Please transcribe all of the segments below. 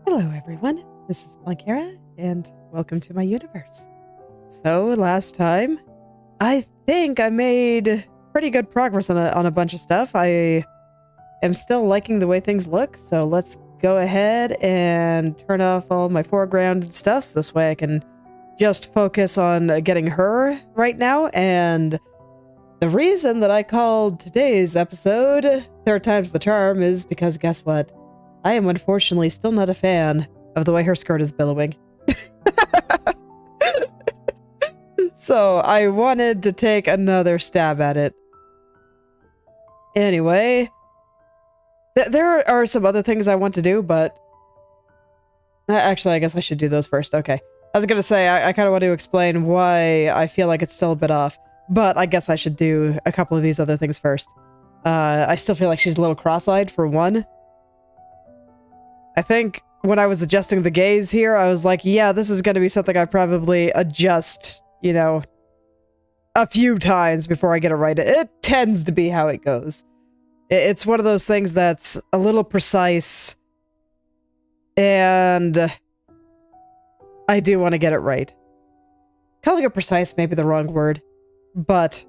Hello everyone, this is Planckera, and welcome to my universe. So last time, I think I made pretty good progress on a bunch of stuff. I am still liking the way things look, so let's go ahead and turn off all my foreground and stuff, so this way I can just focus on getting her right now. And the reason that I called today's episode Third Time's the Charm is because guess what? I am unfortunately still not a fan of the way her skirt is billowing. So I wanted to take another stab at it. Anyway, there are some other things I want to do, but actually I guess I should do those first. Okay. I was gonna say, I kind of want to explain why I feel like it's still a bit off, but I guess I should do a couple of these other things first. I still feel like she's a little cross-eyed for one. I think when I was adjusting the gaze here, I was like, yeah, this is going to be something I probably adjust, you know, a few times before I get it right. It tends to be how it goes. It's one of those things that's a little precise, and I do want to get it right. Calling it precise may be the wrong word, but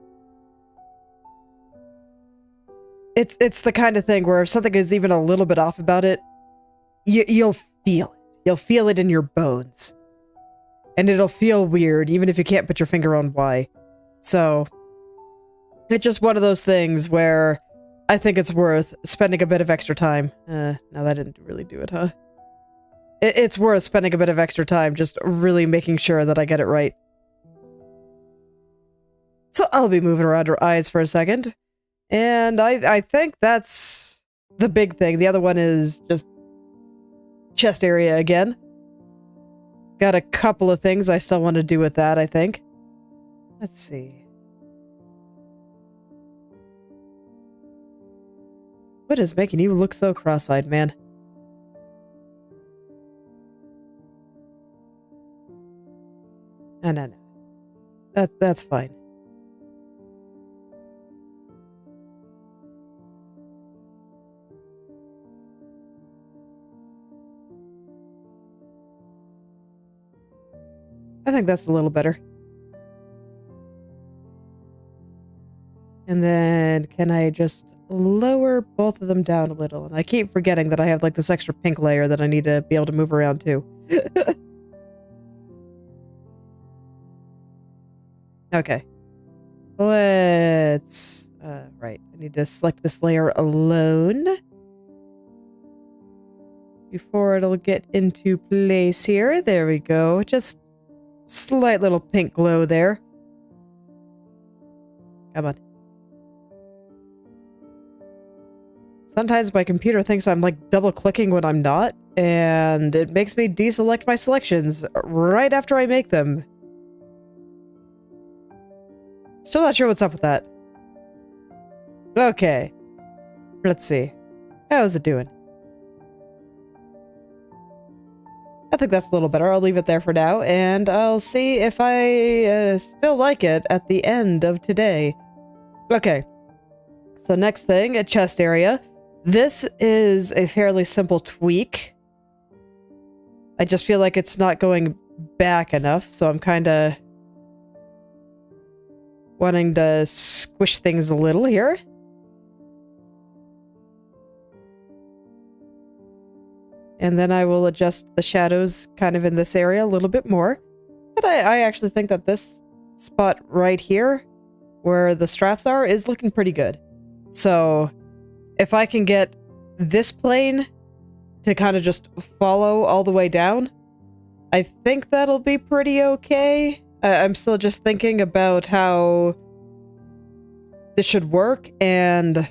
it's the kind of thing where if something is even a little bit off about it, you'll feel it. You'll feel it in your bones. And it'll feel weird, even if you can't put your finger on why. So, it's just one of those things where I think it's worth spending a bit of extra time. No, that didn't really do it, huh? It's worth spending a bit of extra time just really making sure that I get it right. So I'll be moving around her eyes for a second. And I think that's the big thing. The other one is just chest area again. Got a couple of things I still want to do with that, I think. Let's see. What is making you look so cross-eyed, man? No. That's fine. I think that's a little better. And then can I just lower both of them down a little? And I keep forgetting that I have like this extra pink layer that I need to be able to move around too. Okay. Let's... right. I need to select this layer alone before it'll get into place here. There we go. Just slight little pink glow there. Come on. Sometimes my computer thinks I'm like double clicking when I'm not, and it makes me deselect my selections right after I make them. Still not sure what's up with that. Okay. Let's see. How's it doing? I think that's a little better. I'll leave it there for now, and I'll see if I still like it at the end of today. Okay. So next thing, a chest area. This is a fairly simple tweak. I just feel like it's not going back enough, so I'm kind of wanting to squish things a little here. And then I will adjust the shadows kind of in this area a little bit more. But I actually think that this spot right here, where the straps are, is looking pretty good. So if I can get this plane to kind of just follow all the way down, I think that'll be pretty okay. I'm still just thinking about how this should work, and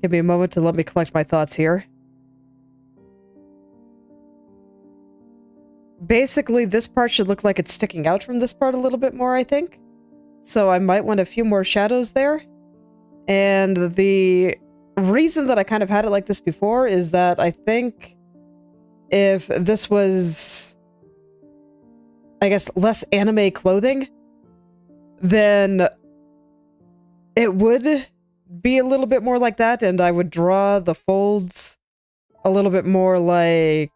give me a moment to let me collect my thoughts here. Basically, this part should look like it's sticking out from this part a little bit more, I think. So I might want a few more shadows there. And the reason that I kind of had it like this before is that I think if this was, I guess, less anime clothing, then it would be a little bit more like that, and I would draw the folds a little bit more like...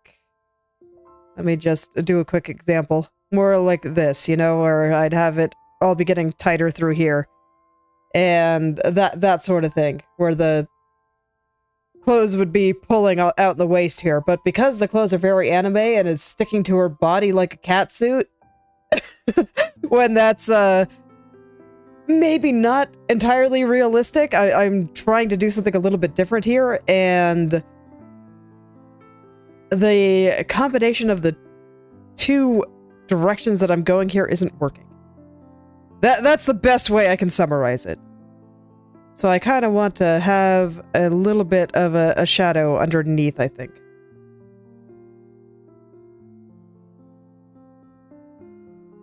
Let me just do a quick example. More like this, you know, where I'd have it all be getting tighter through here. And that sort of thing, where the clothes would be pulling out in the waist here. But because the clothes are very anime and is sticking to her body like a cat suit, when that's maybe not entirely realistic, I'm trying to do something a little bit different here, and the combination of the two directions that I'm going here isn't working. That's the best way I can summarize it. So I kind of want to have a little bit of a shadow underneath, I think.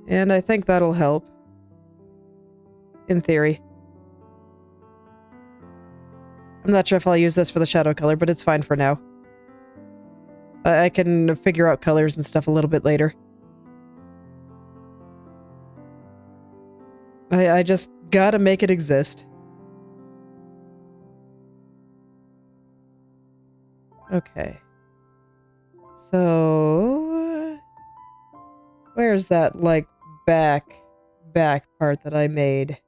And I think that'll help. In theory. I'm not sure if I'll use this for the shadow color, but it's fine for now. I can figure out colors and stuff a little bit later. I just gotta make it exist. Okay. So... where's that, like, back part that I made?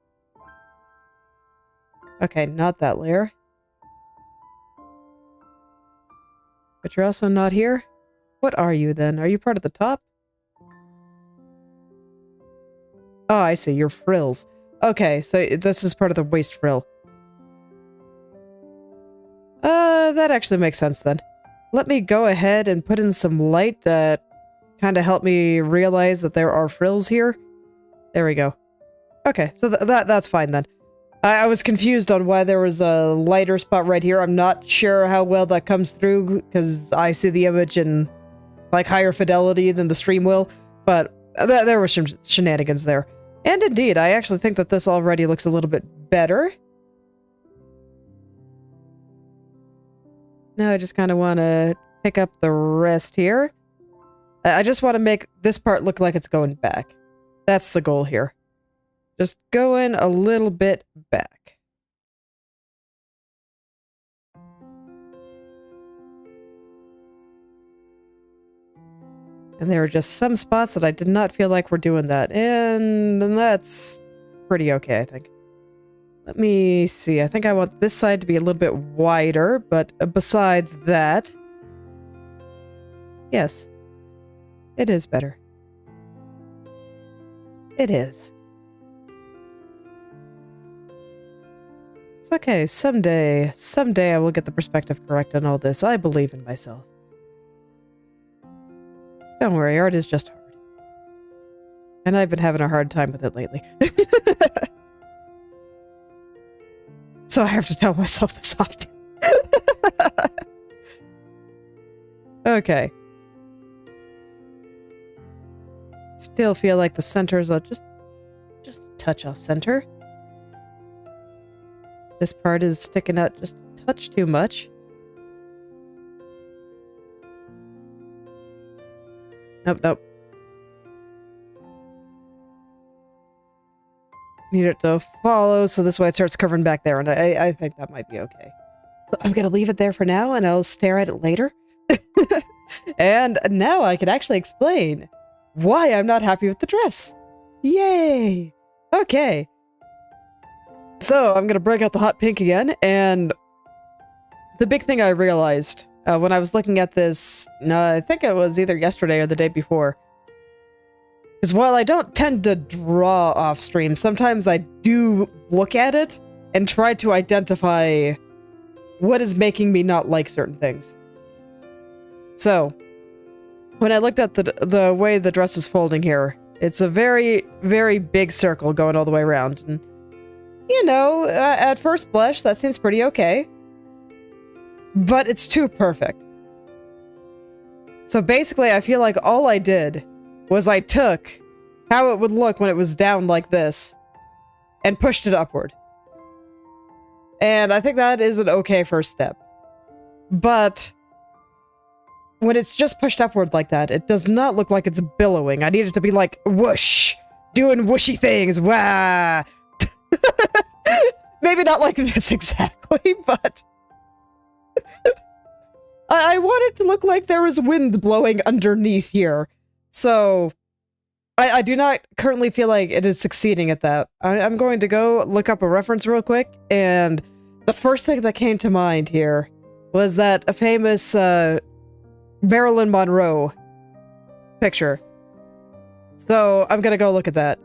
Okay, not that layer. But you're also not here? What are you, then? Are you part of the top? Oh, I see. You're frills. Okay, so this is part of the waist frill. That actually makes sense, then. Let me go ahead and put in some light that kind of help me realize that there are frills here. There we go. Okay, so that's fine, then. I was confused on why there was a lighter spot right here. I'm not sure how well that comes through, because I see the image in, like, higher fidelity than the stream will, but there were some shenanigans there. And indeed, I actually think that this already looks a little bit better. Now I just kind of want to pick up the rest here. I just want to make this part look like it's going back. That's the goal here. Just go in a little bit back. And there are just some spots that I did not feel like were doing that. And that's pretty okay, I think. Let me see. I think I want this side to be a little bit wider, but besides that... yes. It is better. It is. It's okay. Someday I will get the perspective correct on all this. I believe in myself. Don't worry, art is just hard. And I've been having a hard time with it lately. So I have to tell myself this often. Okay. Still feel like the center is just a touch off center. This part is sticking out just a touch too much. Nope. Need it to follow, so this way it starts covering back there, and I think that might be okay. I'm gonna leave it there for now, and I'll stare at it later. And now I can actually explain why I'm not happy with the dress. Yay! Okay. So, I'm gonna break out the hot pink again, and the big thing I realized when I was looking at this, I think it was either yesterday or the day before, is while I don't tend to draw off stream, sometimes I do look at it and try to identify what is making me not like certain things. So, when I looked at the way the dress is folding here, it's a very, very big circle going all the way around. And, you know, at first blush, that seems pretty okay. But it's too perfect. So basically, I feel like all I did was I took how it would look when it was down like this and pushed it upward. And I think that is an okay first step. But when it's just pushed upward like that, it does not look like it's billowing. I need it to be like whoosh, doing whooshy things. Wah! Maybe not like this exactly, but I want it to look like there is wind blowing underneath here. So I do not currently feel like it is succeeding at that. I'm going to go look up a reference real quick, and the first thing that came to mind here was that a famous Marilyn Monroe picture. So I'm gonna go look at that.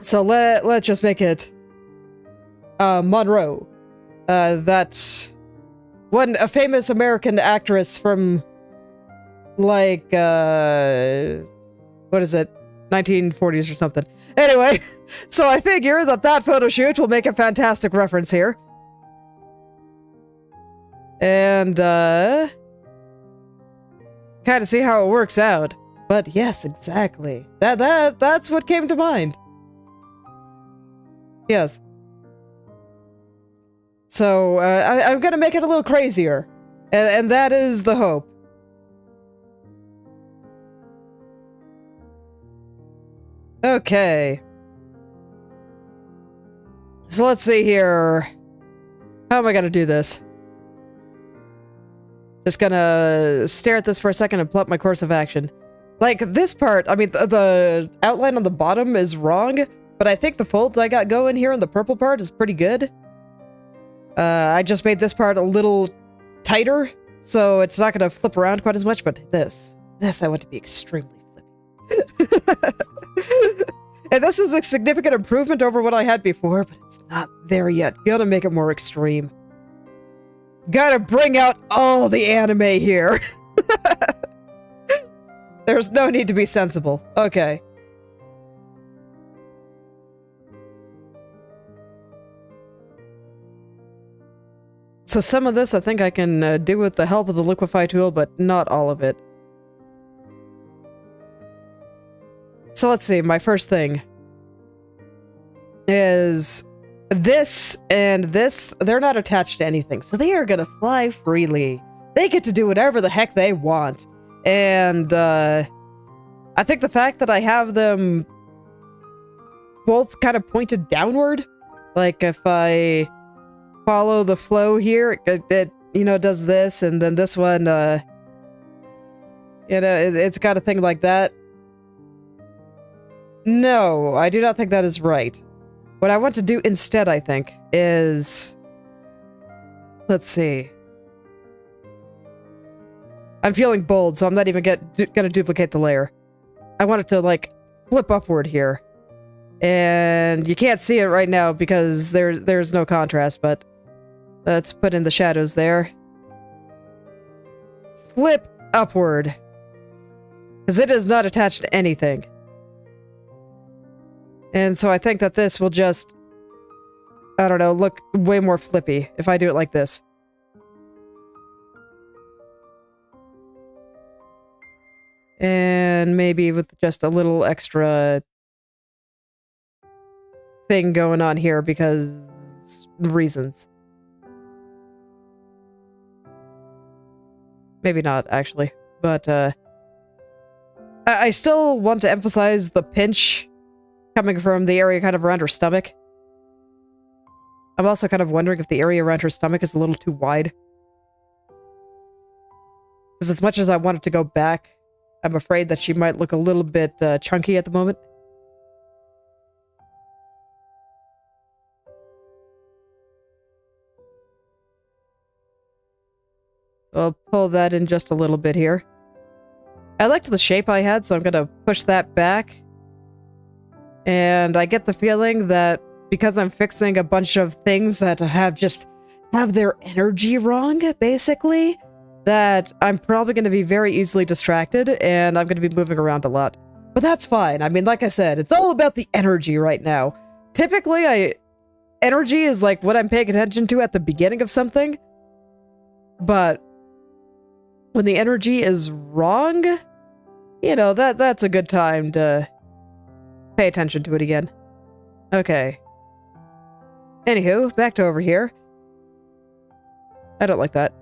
So let's just make it Monroe. That's a famous American actress from like what is it? 1940s or something. Anyway, so I figure that photo shoot will make a fantastic reference here. And kind of see how it works out. But yes, exactly. That's what came to mind. Yes. So, I'm gonna make it a little crazier. And that is the hope. Okay. So let's see here. How am I gonna do this? Just gonna stare at this for a second and plot my course of action. Like, this part, I mean, the outline on the bottom is wrong, but I think the folds I got going here in the purple part is pretty good. I just made this part a little tighter, so it's not gonna flip around quite as much, but this I want to be extremely flippy. And this is a significant improvement over what I had before, but it's not there yet. Gotta make it more extreme. Gotta bring out all the anime here. There's no need to be sensible. Okay. So some of this I think I can do with the help of the liquefy tool, but not all of it. So let's see, my first thing is this and this, they're not attached to anything, so they are gonna fly freely. They get to do whatever the heck they want. And I think the fact that I have them both kind of pointed downward, like if I follow the flow here, it you know, does this, and then this one, you know, it's got a thing like that. No, I do not think that is right. What I want to do instead, I think, is... Let's see. I'm feeling bold, so I'm not even gonna duplicate the layer. I want it to, like, flip upward here. And you can't see it right now because there's no contrast, but let's put in the shadows there. Flip upward. Because it is not attached to anything. And so I think that this will just, I don't know, look way more flippy if I do it like this. And maybe with just a little extra thing going on here because reasons. Maybe not, actually. But, I still want to emphasize the pinch coming from the area kind of around her stomach. I'm also kind of wondering if the area around her stomach is a little too wide. Because as much as I want it to go back, I'm afraid that she might look a little bit chunky at the moment. So I'll pull that in just a little bit here. I liked the shape I had, so I'm going to push that back. And I get the feeling that because I'm fixing a bunch of things that have their energy wrong, basically, that I'm probably going to be very easily distracted, and I'm going to be moving around a lot. But that's fine. I mean, like I said, it's all about the energy right now. Typically, energy is like what I'm paying attention to at the beginning of something. But when the energy is wrong, you know, that's a good time to pay attention to it again. Okay. Anywho, back to over here. I don't like that.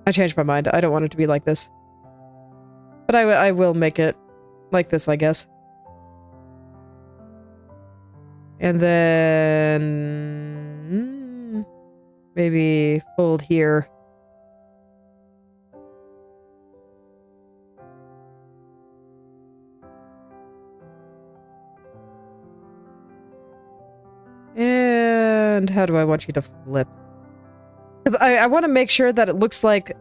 I changed my mind. I don't want it to be like this. But I will make it like this, I guess. And then... maybe fold here. And how do I want you to flip? Because I want to make sure that it looks like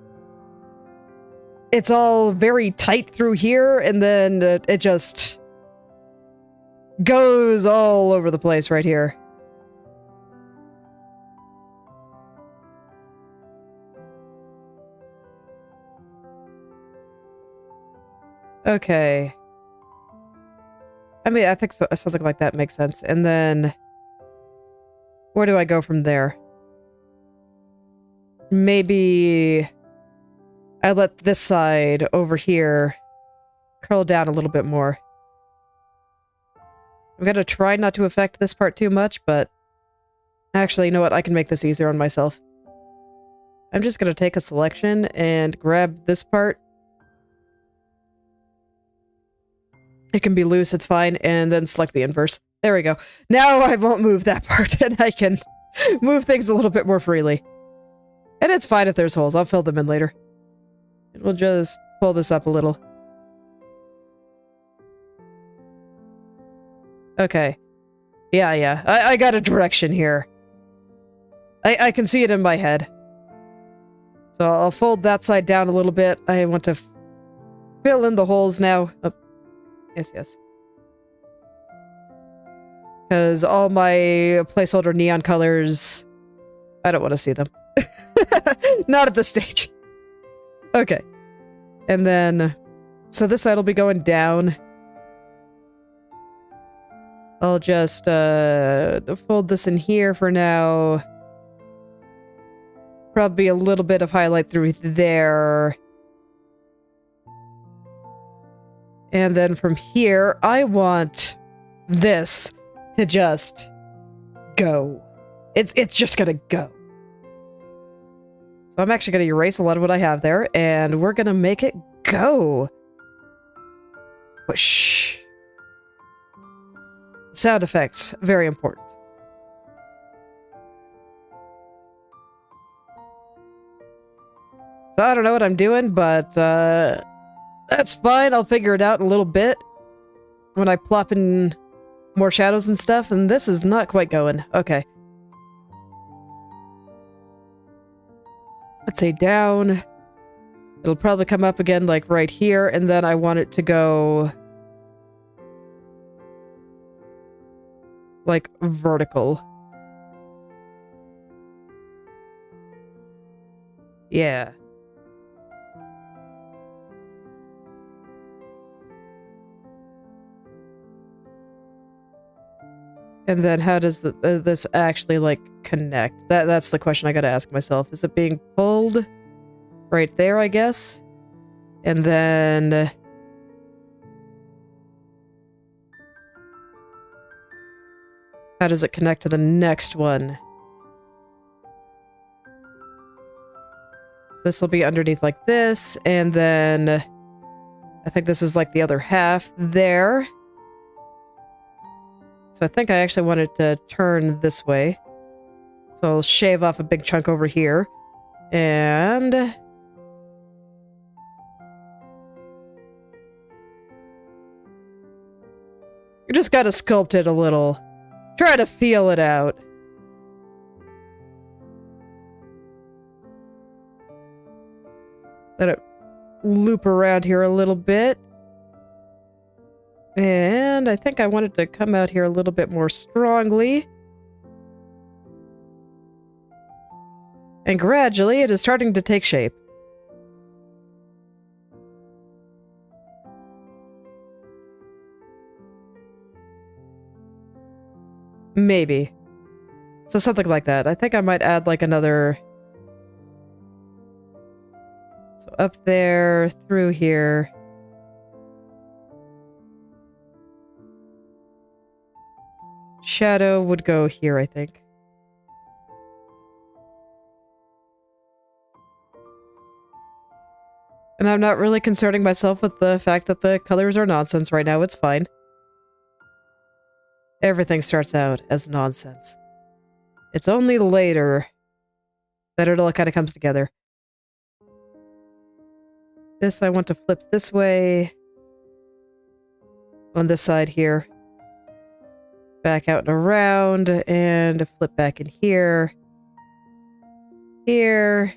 it's all very tight through here, and then it just goes all over the place right here. Okay. I mean, I think something like that makes sense. And then... where do I go from there? Maybe I let this side over here curl down a little bit more. I'm gonna try not to affect this part too much, but actually, you know what? I can make this easier on myself. I'm just gonna take a selection and grab this part. It can be loose, it's fine, and then select the inverse. There we go. Now I won't move that part, and I can move things a little bit more freely. And it's fine if there's holes, I'll fill them in later. And we'll just pull this up a little. Okay. Yeah. I got a direction here. I can see it in my head. So I'll fold that side down a little bit. I want to fill in the holes now. Oh. Yes. Because all my placeholder neon colors, I don't want to see them. Not at this stage. Okay. And then, so this side will be going down. I'll just fold this in here for now. Probably a little bit of highlight through there. And then from here, I want this to just go. It's just gonna go. So I'm actually gonna erase a lot of what I have there, and we're gonna make it go. Whoosh. Sound effects, very important. So I don't know what I'm doing, but that's fine. I'll figure it out in a little bit when I plop in more shadows and stuff, and this is not quite going. Okay. Let's say down. It'll probably come up again like right here, and then I want it to go like vertical. Yeah. And then how does this actually, like, connect? That's the question I gotta ask myself. Is it being pulled right there, I guess? And then how does it connect to the next one? So this will be underneath like this, and then I think this is like the other half there. So I think I actually wanted to turn this way. So I'll shave off a big chunk over here. And you just gotta sculpt it a little. Try to feel it out. Let it loop around here a little bit. And I think I wanted to come out here a little bit more strongly. And gradually it is starting to take shape. Maybe. So something like that. I think I might add like another... So up there, through here... Shadow would go here, I think. And I'm not really concerning myself with the fact that the colors are nonsense right now. It's fine. Everything starts out as nonsense. It's only later that it all kind of comes together. This I want to flip this way. On this side here. Back out and around, and flip back in here. Here.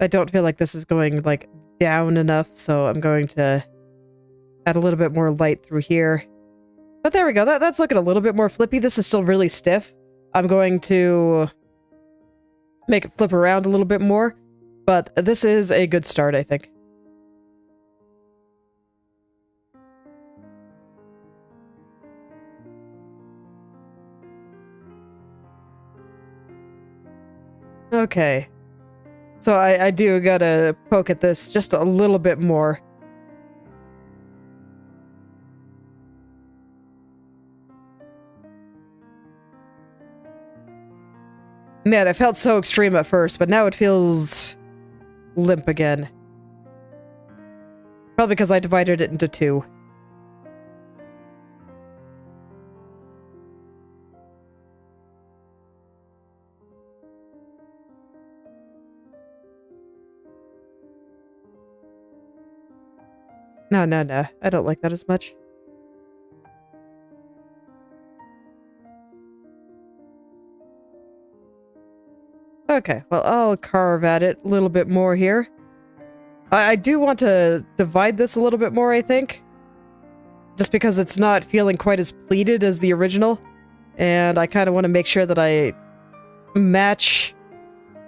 I don't feel like this is going, like, down enough, so I'm going to add a little bit more light through here. But there we go, that's looking a little bit more flippy. This is still really stiff. I'm going to make it flip around a little bit more, but this is a good start, I think. Okay. So I do gotta poke at this just a little bit more. Man, it felt so extreme at first, but now it feels limp again. Probably because I divided it into two. No, no, no. I don't like that as much. Okay, well, I'll carve at it a little bit more here. I do want to divide this a little bit more, I think. Just because it's not feeling quite as pleated as the original. And I kind of want to make sure that I match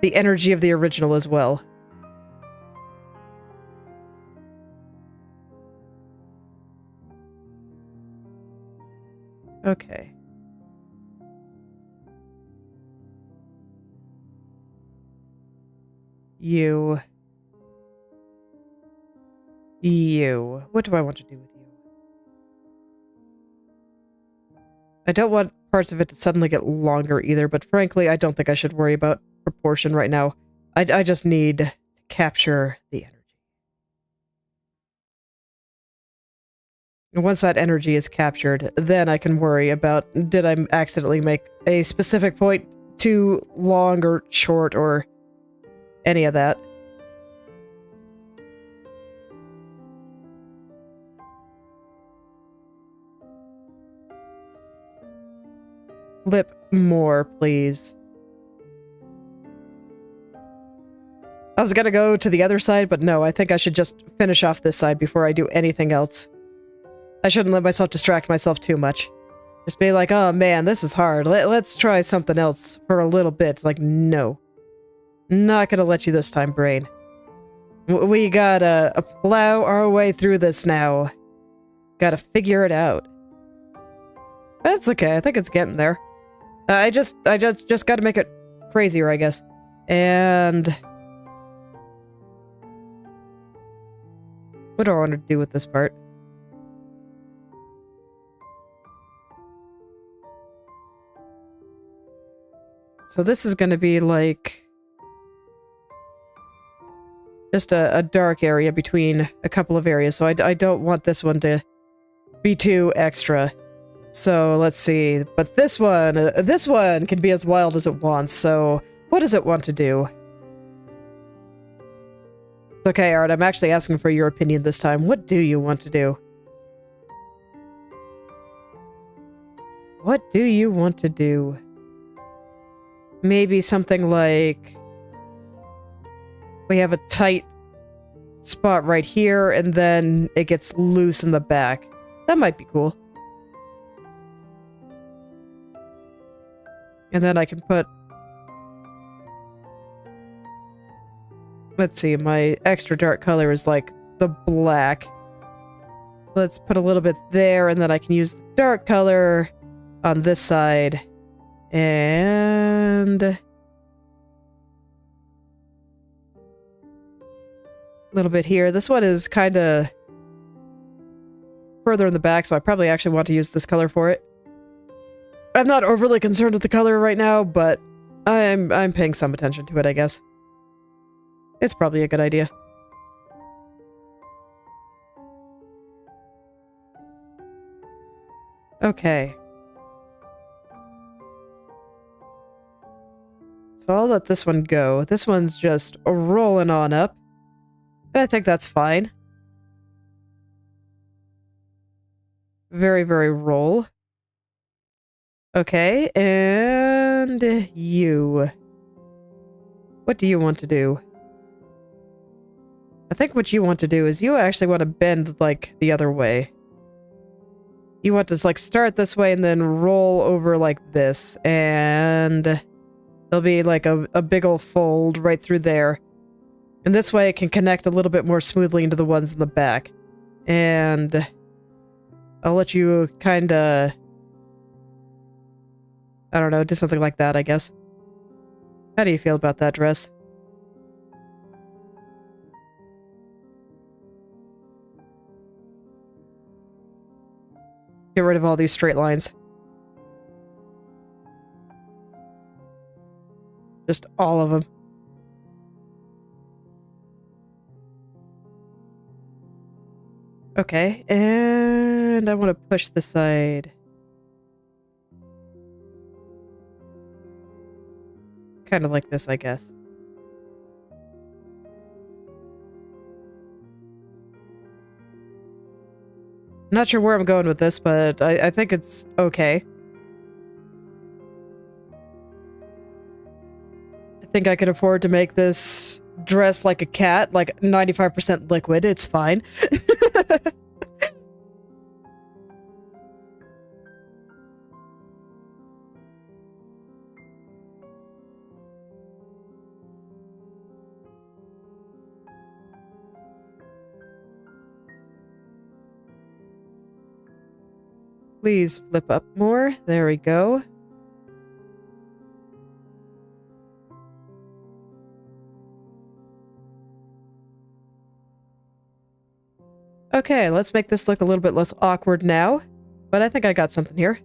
the energy of the original as well. Okay. You. What do I want to do with you? I don't want parts of it to suddenly get longer either, but frankly, I don't think I should worry about proportion right now. I just need to capture the energy. And once that energy is captured, then I can worry about did I accidentally make a specific point too long or short or any of that. Lip more, please. I was gonna go to the other side, but no, I think I should just finish off this side before I do anything else. I shouldn't let myself distract myself too much. Just be like, oh man, this is hard. Let's try something else for a little bit. It's like, no. Not gonna let you this time, brain. We gotta plow our way through this now. Gotta figure it out. That's okay, I think it's getting there. I just gotta make it crazier, I guess. And what do I want to do with this part? So this is gonna be like just a dark area between a couple of areas, so I don't want this one to be too extra. So let's see, but this one can be as wild as it wants, so what does it want to do? Okay, Art, I'm actually asking for your opinion this time. What do you want to do? What do you want to do? Maybe something like we have a tight spot right here, and then it gets loose in the back. That might be cool. And then I can put... Let's see, my extra dark color is like the black. Let's put a little bit there, and then I can use the dark color on this side. And... a little bit here. This one is kind of further in the back, so I probably actually want to use this color for it. I'm not overly concerned with the color right now, but I'm paying some attention to it, I guess. It's probably a good idea. Okay. So I'll let this one go. This one's just rolling on up. And I think that's fine. Very, very roll. Okay, and you. What do you want to do? I think what you want to do is you actually want to bend, like, the other way. You want to, like, start this way and then roll over like this, and there'll be, like, a big ol' fold right through there. And this way it can connect a little bit more smoothly into the ones in the back. And I'll let you kinda... I don't know, do something like that, I guess. How do you feel about that dress? Get rid of all these straight lines. Just all of them. Okay, and I want to push this side. Kind of like this, I guess. Not sure where I'm going with this, but I think it's okay. I think I can afford to make this dress like a cat, like 95% liquid. It's fine. Please flip up more. There we go. Okay, let's make this look a little bit less awkward now. But I think I got something here.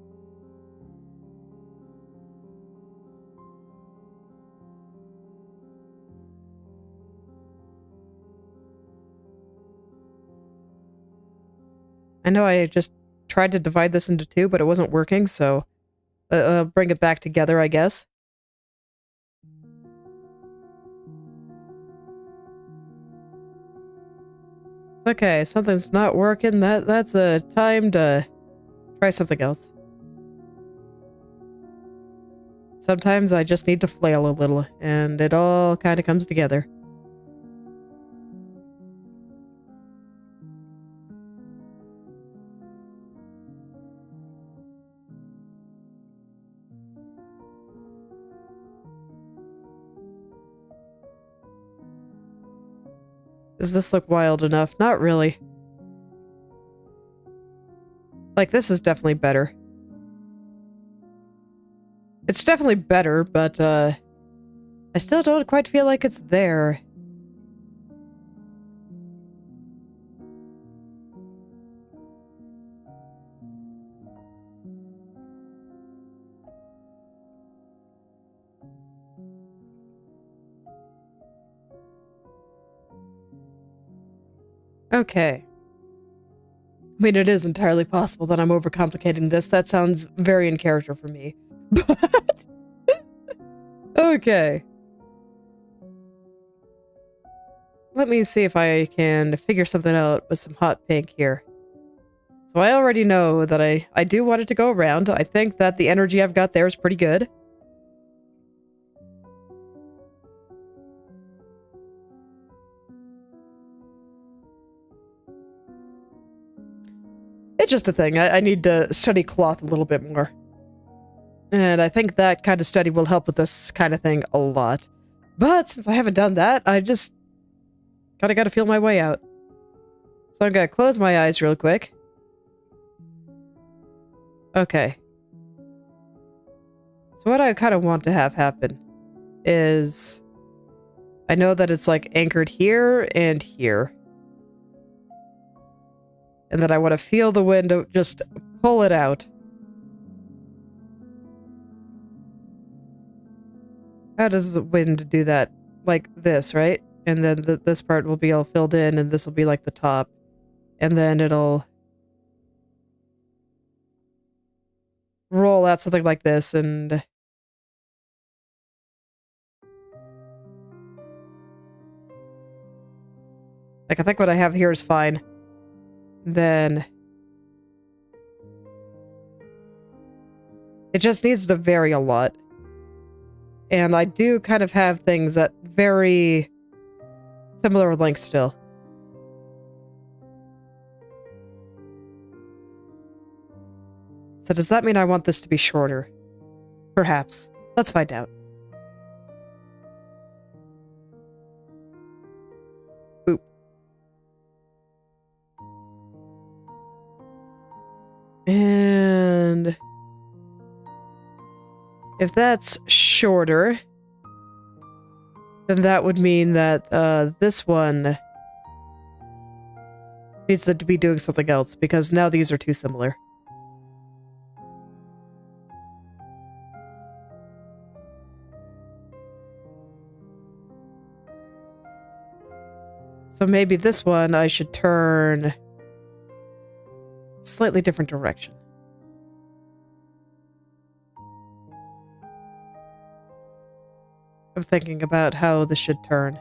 I know I just tried to divide this into two, but it wasn't working, so I'll bring it back together, I guess. Okay, something's not working. That's a time to try something else. Sometimes I just need to flail a little, and it all kind of comes together. Does this look wild enough? Not really. Like, this is definitely better. It's definitely better, but, I still don't quite feel like it's there. Okay. I mean, it is entirely possible that I'm overcomplicating this. That sounds very in character for me. But... okay. Let me see if I can figure something out with some hot pink here. So I already know that I do want it to go around. I think that the energy I've got there is pretty good. It's just a thing. I need to study cloth a little bit more. And I think that kind of study will help with this kind of thing a lot. But since I haven't done that, I just kind of got to feel my way out. So I'm going to close my eyes real quick. Okay. So what I kind of want to have happen is... I know that it's like anchored here and here. And that I want to feel the wind just pull it out. How does the wind do that? Like this, right? And then this part will be all filled in, and this will be like the top. And then it'll roll out something like this, and... like, I think what I have here is fine. Then... it just needs to vary a lot. And I do kind of have things at very similar lengths still. So does that mean I want this to be shorter? Perhaps. Let's find out. Boop. And... if that's shorter, then that would mean that this one needs to be doing something else, because now these are too similar. So maybe this one I should turn slightly different direction. I'm thinking about how this should turn.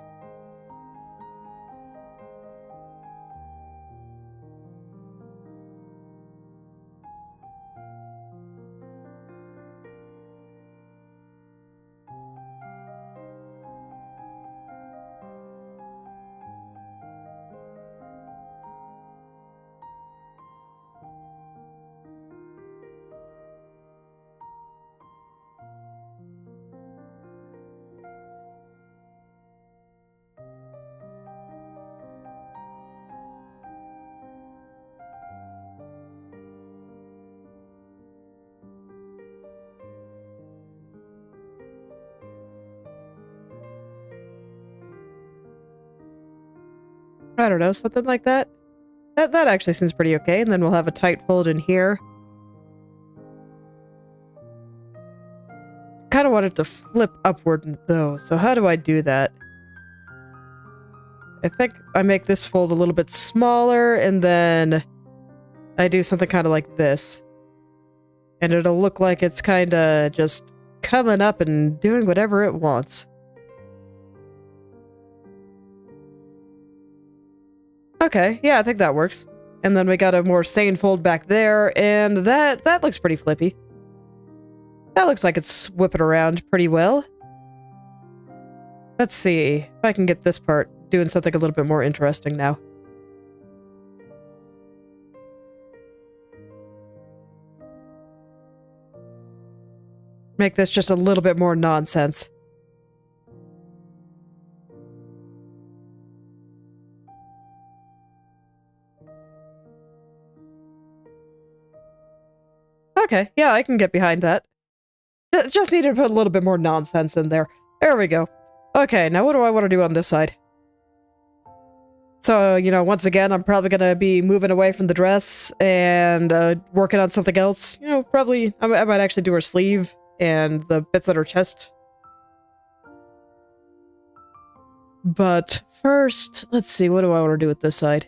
I don't know, something like that. That actually seems pretty okay, and then we'll have a tight fold in here. Kind of want it to flip upward though, so how do I do that? I think I make this fold a little bit smaller, and then I do something kind of like this. And it'll look like it's kind of just coming up and doing whatever it wants. Okay, yeah, I think that works. And then we got a more sane fold back there, and that looks pretty flippy. That looks like it's whipping around pretty well. Let's see if I can get this part doing something a little bit more interesting now. Make this just a little bit more nonsense. Okay, yeah, I can get behind that. Just needed to put a little bit more nonsense in there. There we go. Okay, now what do I want to do on this side? So, you know, once again, I'm probably going to be moving away from the dress and working on something else. You know, probably, I might actually do her sleeve and the bits on her chest. But first, let's see, what do I want to do with this side?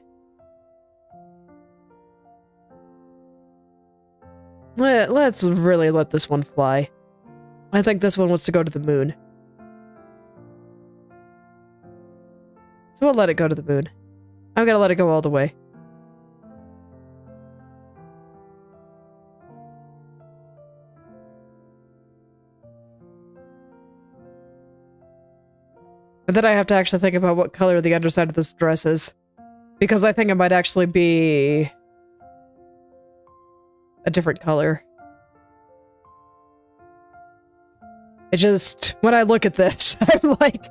Let's really let this one fly. I think this one wants to go to the moon. So we'll let it go to the moon. I'm gonna let it go all the way. And then I have to actually think about what color the underside of this dress is. Because I think it might actually be a different color. It just, when I look at this, I'm like,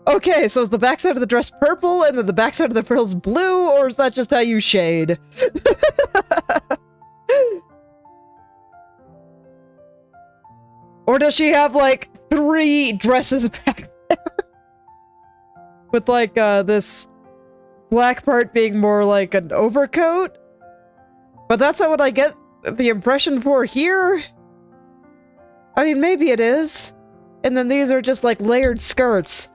okay, so is the backside of the dress purple and then the backside of the frill's blue, or is that just how you shade? Or does she have like 3 dresses back there? With like this black part being more like an overcoat? But that's not what I get the impression for here. I mean, maybe it is. And then these are just like layered skirts.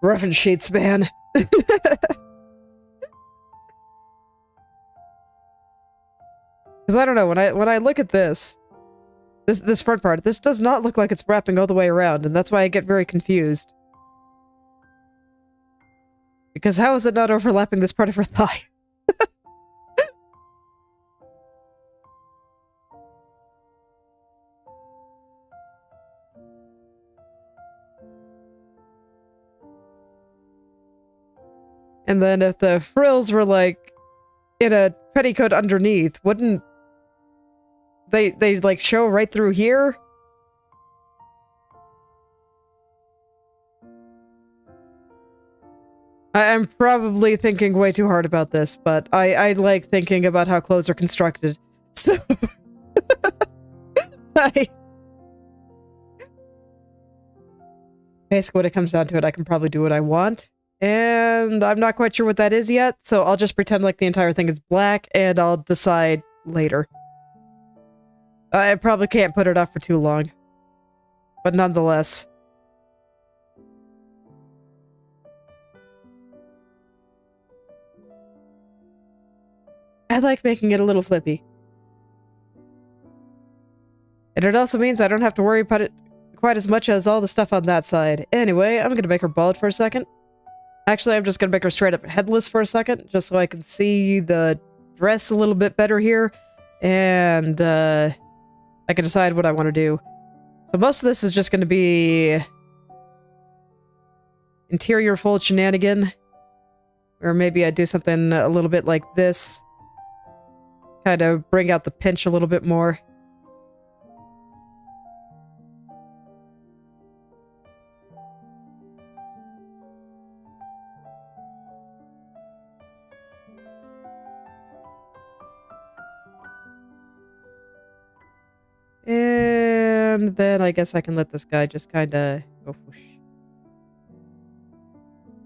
Reference sheets, man. Because I don't know, when I look at this front part, this does not look like it's wrapping all the way around, and that's why I get very confused. Because how is it not overlapping this part of her thigh? And then if the frills were like in a petticoat underneath, wouldn't they like show right through here? I'm probably thinking way too hard about this, but I like thinking about how clothes are constructed. So basically when it comes down to it, I can probably do what I want. And I'm not quite sure what that is yet, so I'll just pretend like the entire thing is black, and I'll decide later. I probably can't put it off for too long. but nonetheless. I like making it a little flippy. And it also means I don't have to worry about it quite as much as all the stuff on that side. Anyway, I'm gonna make her bald for a second. Actually, I'm just gonna make her straight up headless for a second, just so I can see the dress a little bit better here. And, I can decide what I want to do. So most of this is just gonna be interior fold shenanigan. Or maybe I do something a little bit like this. Kind of bring out the pinch a little bit more. And then I guess I can let this guy just kind of go whoosh.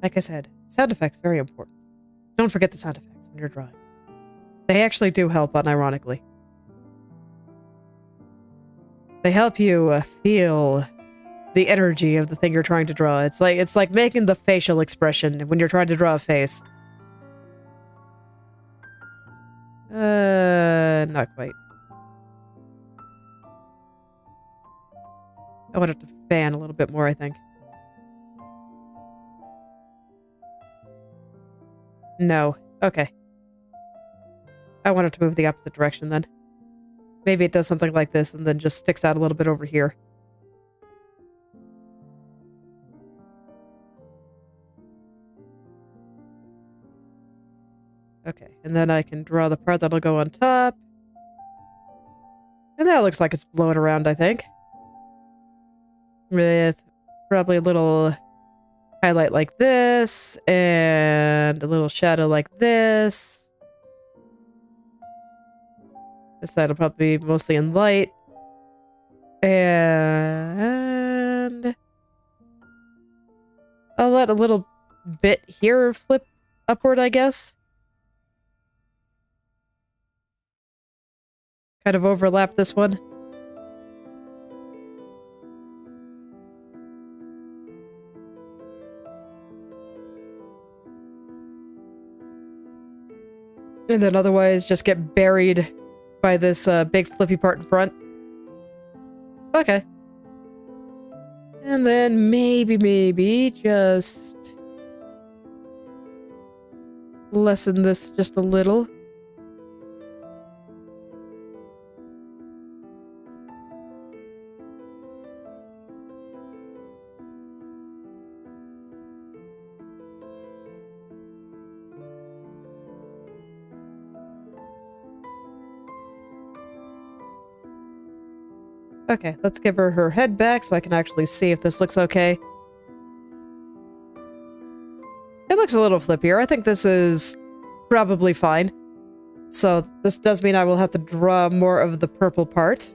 Like I said, sound effects very important. Don't forget the sound effects when you're drawing. They actually do help, unironically. They help you feel the energy of the thing you're trying to draw. It's like making the facial expression when you're trying to draw a face. Not quite. I want it to fan a little bit more, I think. No. Okay. I want it to move the opposite direction then. Maybe it does something like this and then just sticks out a little bit over here. Okay, and then I can draw the part that'll go on top. And that looks like it's blowing around, I think. With probably a little highlight like this, and a little shadow like this. This side will probably be mostly in light. And I'll let a little bit here flip upward, I guess. Kind of overlap this one. And then otherwise just get buried by this big flippy part in front. Okay. And then maybe just lessen this just a little. Okay, let's give her her head back so I can actually see if this looks okay. It looks a little flippier. I think this is probably fine. So this does mean I will have to draw more of the purple part.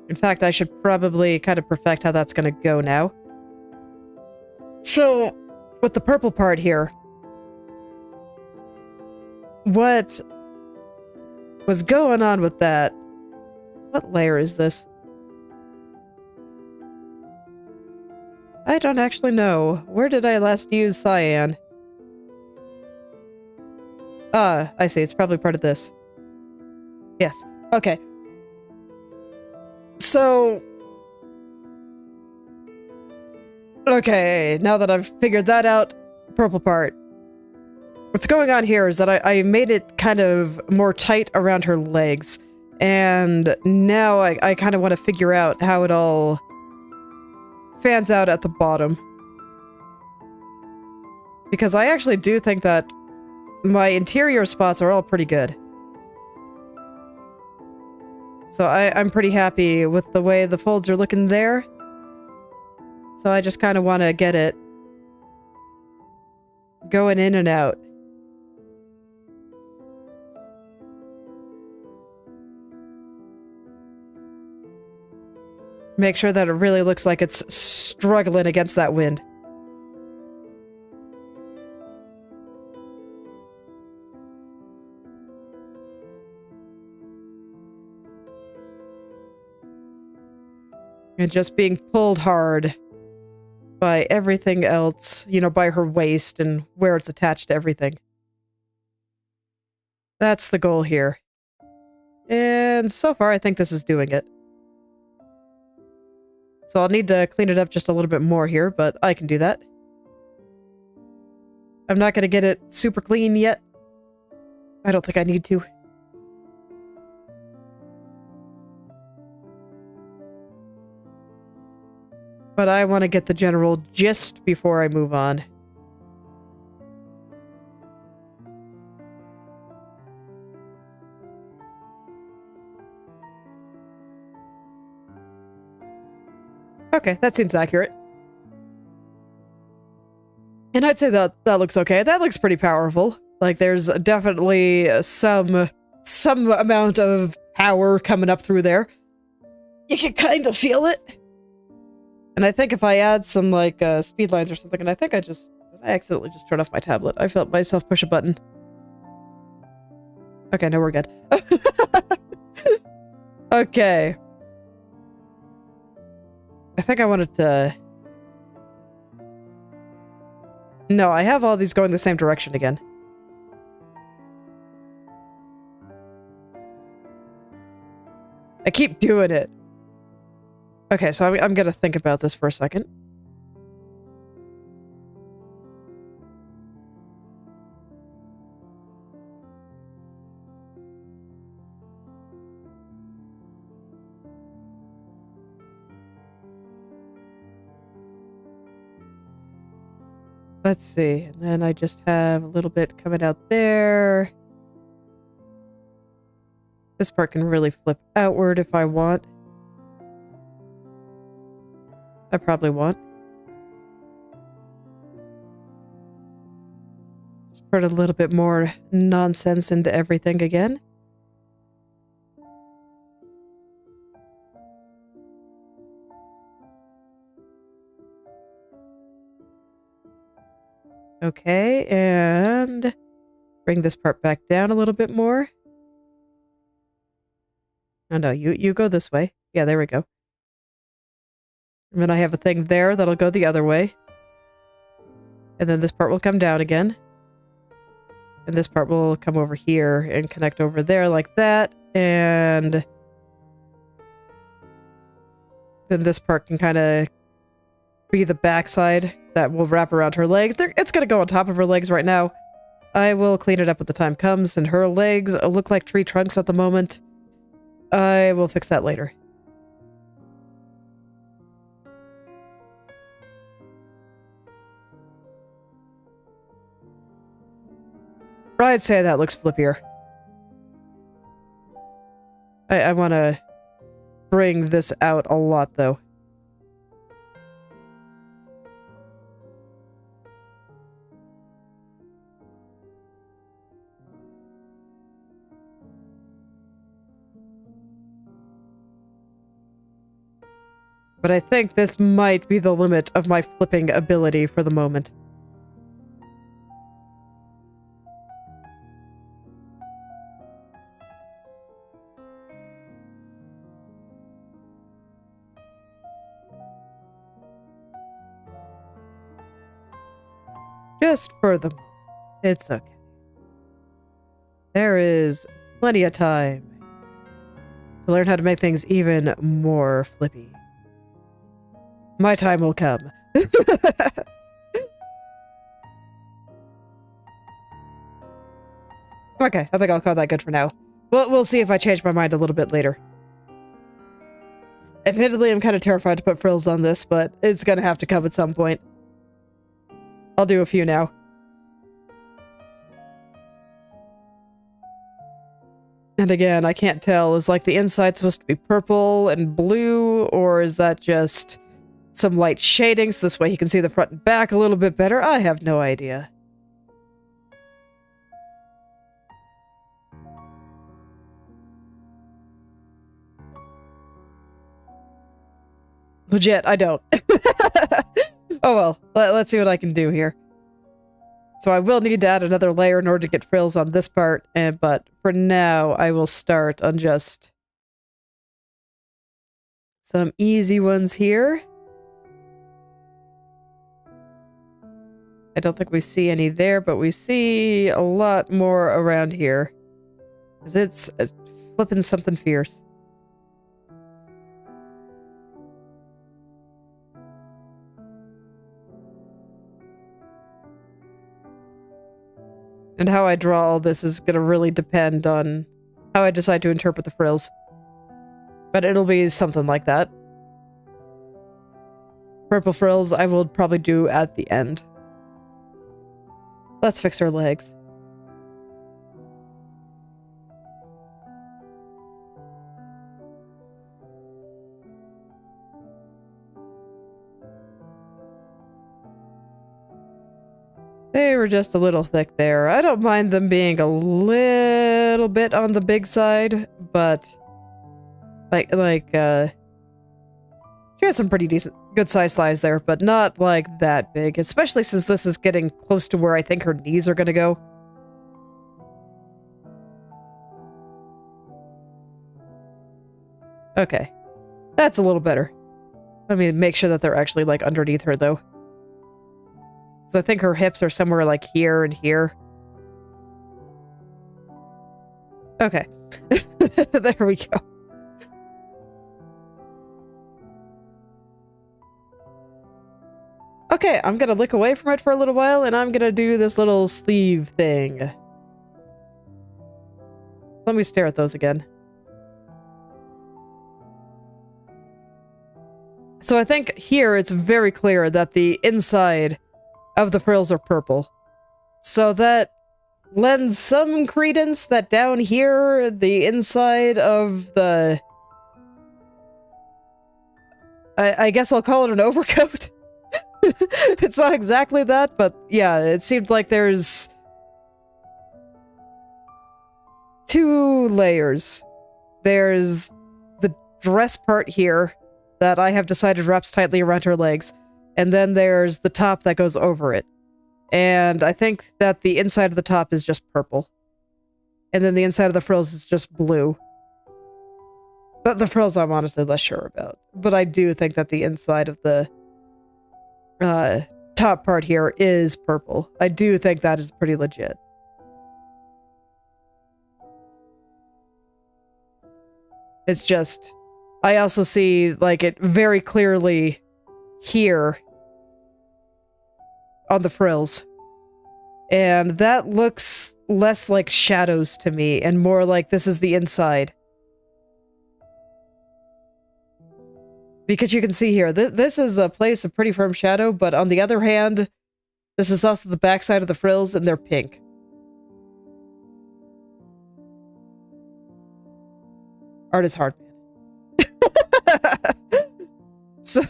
In fact, I should probably kind of perfect how that's going to go now. So, with the purple part here, what was going on with that? What layer is this? I don't actually know. Where did I last use cyan? Ah, I see. It's probably part of this. Yes. Okay. So... Okay, now that I've figured that out, purple part. What's going on here is that I made it kind of more tight around her legs. And now I kind of want to figure out how it all fans out at the bottom. Because I actually do think that my interior spots are all pretty good. So I'm pretty happy with the way the folds are looking there. So I just kind of want to get it going in and out. Make sure that it really looks like it's struggling against that wind. And just being pulled hard by everything else, you know, by her waist and where it's attached to everything. That's the goal here. And so far, I think this is doing it. So I'll need to clean it up just a little bit more here, but I can do that. I'm not going to get it super clean yet. I don't think I need to. But I want to get the general gist before I move on. Okay, that seems accurate. And I'd say that looks okay. That looks pretty powerful. Like, there's definitely some amount of power coming up through there. You can kind of feel it. And I think if I add some, like, speed lines or something, and I think I accidentally just turned off my tablet. I felt myself push a button. Okay, no, we're good. Okay. I think I wanted to... No, I have all these going the same direction again. I keep doing it. Okay, so I'm gonna think about this for a second. Let's see, and then I just have a little bit coming out there. This part can really flip outward if I want. I probably won't. Just put a little bit more nonsense into everything again. Okay, and bring this part back down a little bit more. Oh no, you go this way. Yeah, there we go. And then I have a thing there that'll go the other way. And then this part will come down again. And this part will come over here and connect over there like that. And then this part can kind of be the backside that will wrap around her legs. It's going to go on top of her legs right now. I will clean it up when the time comes. And her legs look like tree trunks at the moment. I will fix that later. I'd say that looks flippier. I want to bring this out a lot, though. But I think this might be the limit of my flipping ability for the moment. Just for the moment. It's okay. There is plenty of time to learn how to make things even more flippy. My time will come. Okay, I think I'll call that good for now. We'll see if I change my mind a little bit later. Admittedly, I'm kind of terrified to put frills on this, but it's gonna have to come at some point. I'll do a few now. And again, I can't tell. Is like the inside supposed to be purple and blue, or is that just some light shadings? This way you can see the front and back a little bit better. I have no idea. Legit, I don't. Oh well, let's see what I can do here. So I will need to add another layer in order to get frills on this part, but for now I will start on just Some easy ones here. I don't think we see any there, but we see a lot more around here. Because it's flipping something fierce. And how I draw all this is going to really depend on how I decide to interpret the frills. But it'll be something like that. Purple frills I will probably do at the end. Let's fix her legs. They were just a little thick there. I don't mind them being a little bit on the big side, but she has some pretty decent, good size thighs there, but not like that big, especially since this is getting close to where I think her knees are gonna go. Okay. That's a little better. Let me make sure that they're actually like underneath her though. I think her hips are somewhere like here and here. Okay. There we go. Okay, I'm gonna look away from it for a little while and I'm gonna do this little sleeve thing. Let me stare at those again. So I think here it's very clear that the inside of the frills are purple. So that lends some credence that down here, the inside of the... I guess I'll call it an overcoat. It's not exactly that, but yeah, it seemed like there's two layers. There's the dress part here that I have decided wraps tightly around her legs. And then there's the top that goes over it. And I think that the inside of the top is just purple. And then the inside of the frills is just blue. But the frills I'm honestly less sure about. But I do think that the inside of the top part here is purple. I do think that is pretty legit. It's just... I also see, like, it very clearly... here on the frills, and that looks less like shadows to me and more like this is the inside, because you can see here this is a place of pretty firm shadow, but on the other hand this is also the backside of the frills and they're pink. Art is hard, man. So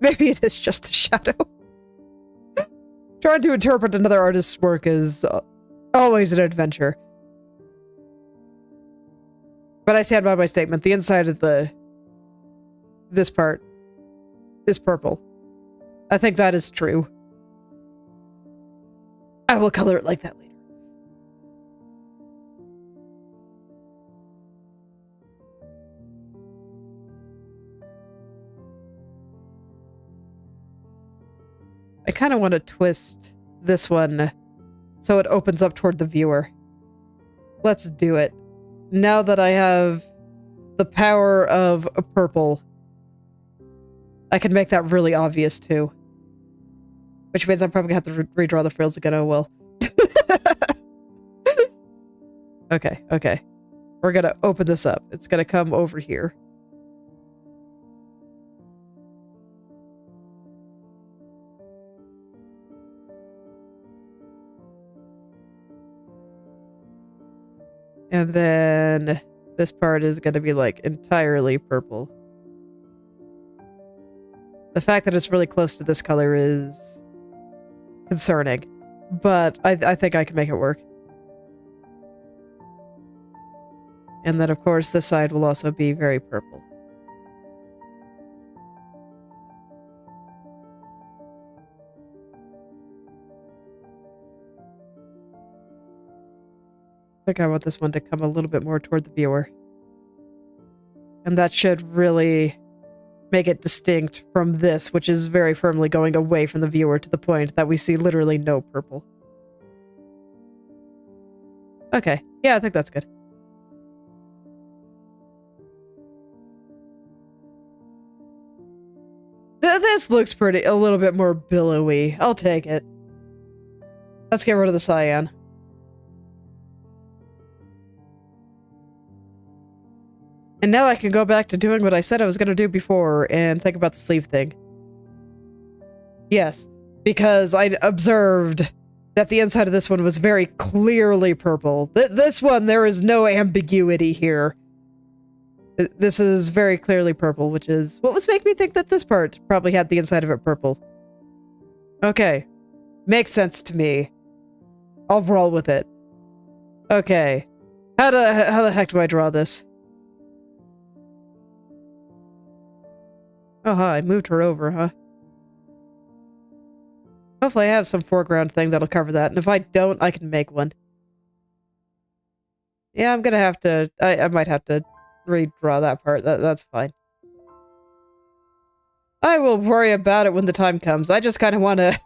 maybe it is just a shadow. Trying to interpret another artist's work is always an adventure. But I stand by my statement. The inside of this part is purple. I think that is true. I will color it like that later. I kind of want to twist this one so it opens up toward the viewer. Let's do it. Now that I have the power of a purple, I can make that really obvious too. Which means I'm probably going to have to redraw the frills again. Oh well. Okay, okay. We're going to open this up. It's going to come over here. And then this part is going to be like entirely purple. The fact that it's really close to this color is concerning, but I think I can make it work. And then, of course, this side will also be very purple. I think I want this one to come a little bit more toward the viewer. And that should really make it distinct from this, which is very firmly going away from the viewer to the point that we see literally no purple. Okay, yeah, I think that's good. This looks a little bit more billowy. I'll take it. Let's get rid of the cyan. And now I can go back to doing what I said I was going to do before and think about the sleeve thing. Yes, because I observed that the inside of this one was very clearly purple. This one, there is no ambiguity here. This is very clearly purple, which is what was making me think that this part probably had the inside of it purple. Okay. Makes sense to me. I'll roll with it. Okay. How the heck do I draw this? Oh, hi. I moved her over, huh? Hopefully I have some foreground thing that'll cover that, and if I don't, I can make one. Yeah, I'm gonna have to... I might have to redraw that part. That's fine. I will worry about it when the time comes. I just kind of want to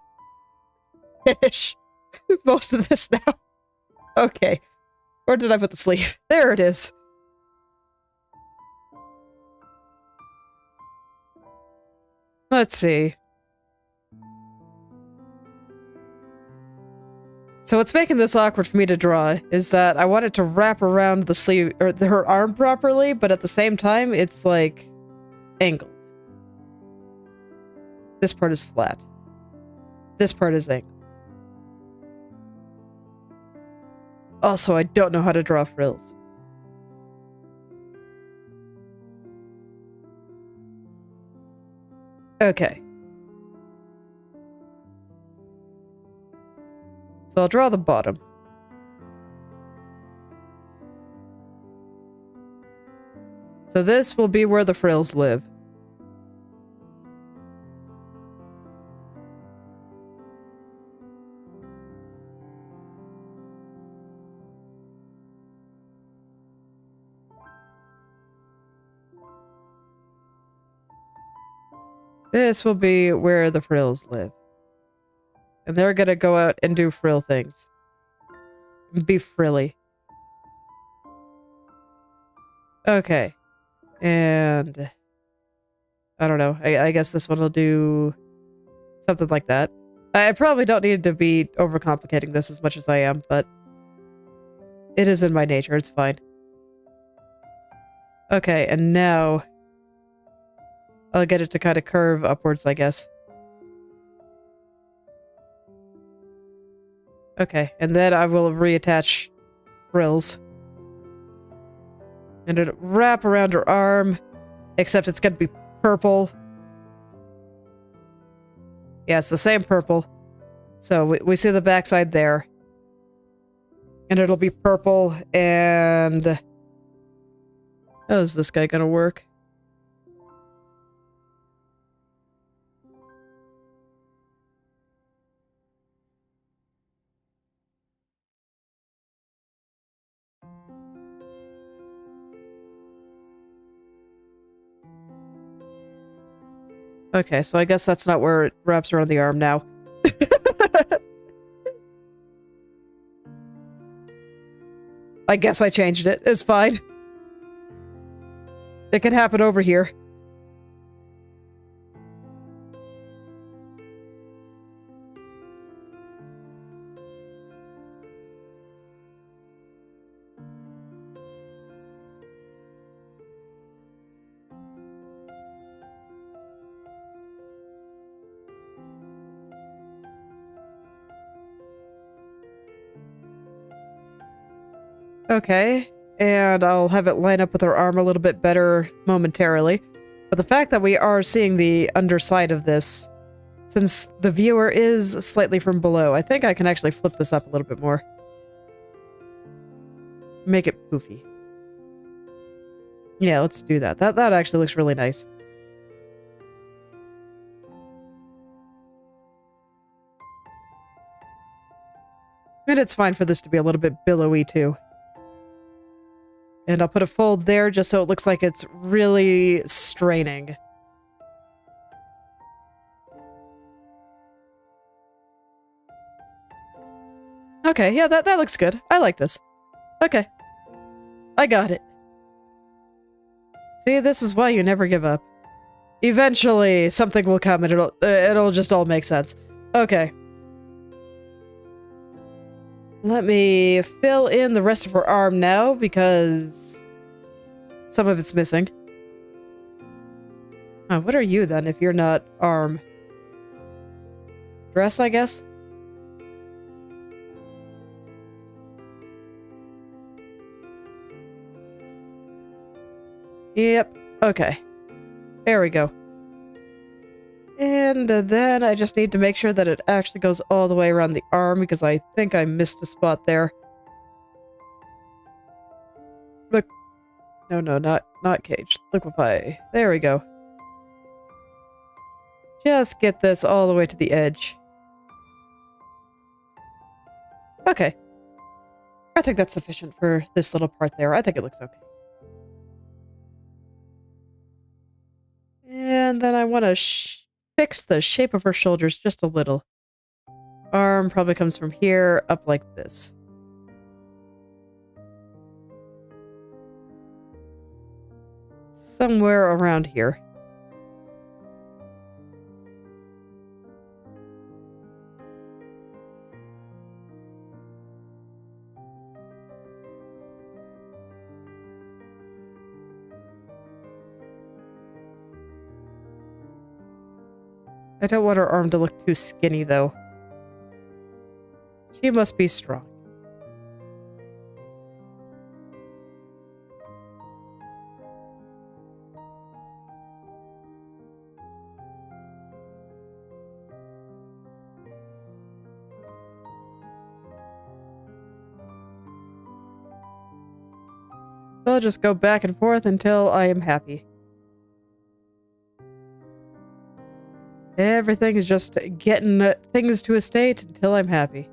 finish most of this now. Okay. Where did I put the sleeve? There it is. Let's see. So what's making this awkward for me to draw is that I want it to wrap around the sleeve, or her arm properly, but at the same time, it's like angled. This part is flat. This part is angled. Also, I don't know how to draw frills. Okay. So I'll draw the bottom. So this will be where the frills live. This will be where the frills live. And they're gonna go out and do frill things. Be frilly. Okay. And... I don't know. I guess this one will do... something like that. I probably don't need to be overcomplicating this as much as I am, but... it is in my nature. It's fine. Okay, and now... I'll get it to kind of curve upwards, I guess. Okay, and then I will reattach frills. And it'll wrap around her arm, except it's gonna be purple. Yeah, it's the same purple. So we see the backside there. And it'll be purple, and... how is this guy gonna work? Okay, so I guess that's not where it wraps around the arm now. I guess I changed it. It's fine. It can happen over here. Okay, and I'll have it line up with her arm a little bit better momentarily. But the fact that we are seeing the underside of this, since the viewer is slightly from below, I think I can actually flip this up a little bit more. Make it poofy. Yeah, let's do that. That actually looks really nice. And it's fine for this to be a little bit billowy too. And I'll put a fold there just so it looks like it's really straining. Okay, yeah, that looks good. I like this. Okay. I got it. See, this is why you never give up. Eventually, something will come and it'll just all make sense. Okay. Let me fill in the rest of her arm now, because some of it's missing. Huh, what are you, then, if you're not arm? Dress, I guess? Yep. Okay. There we go. And then I just need to make sure that it actually goes all the way around the arm, because I think I missed a spot there. Look. No, not cage. Liquefy. There we go. Just get this all the way to the edge. Okay. I think that's sufficient for this little part there. I think it looks okay. And then I want to fix the shape of her shoulders just a little. Arm probably comes from here up like this. Somewhere around here. I don't want her arm to look too skinny, though. She must be strong. So I'll just go back and forth until I am happy. Everything is just getting things to a state until I'm happy.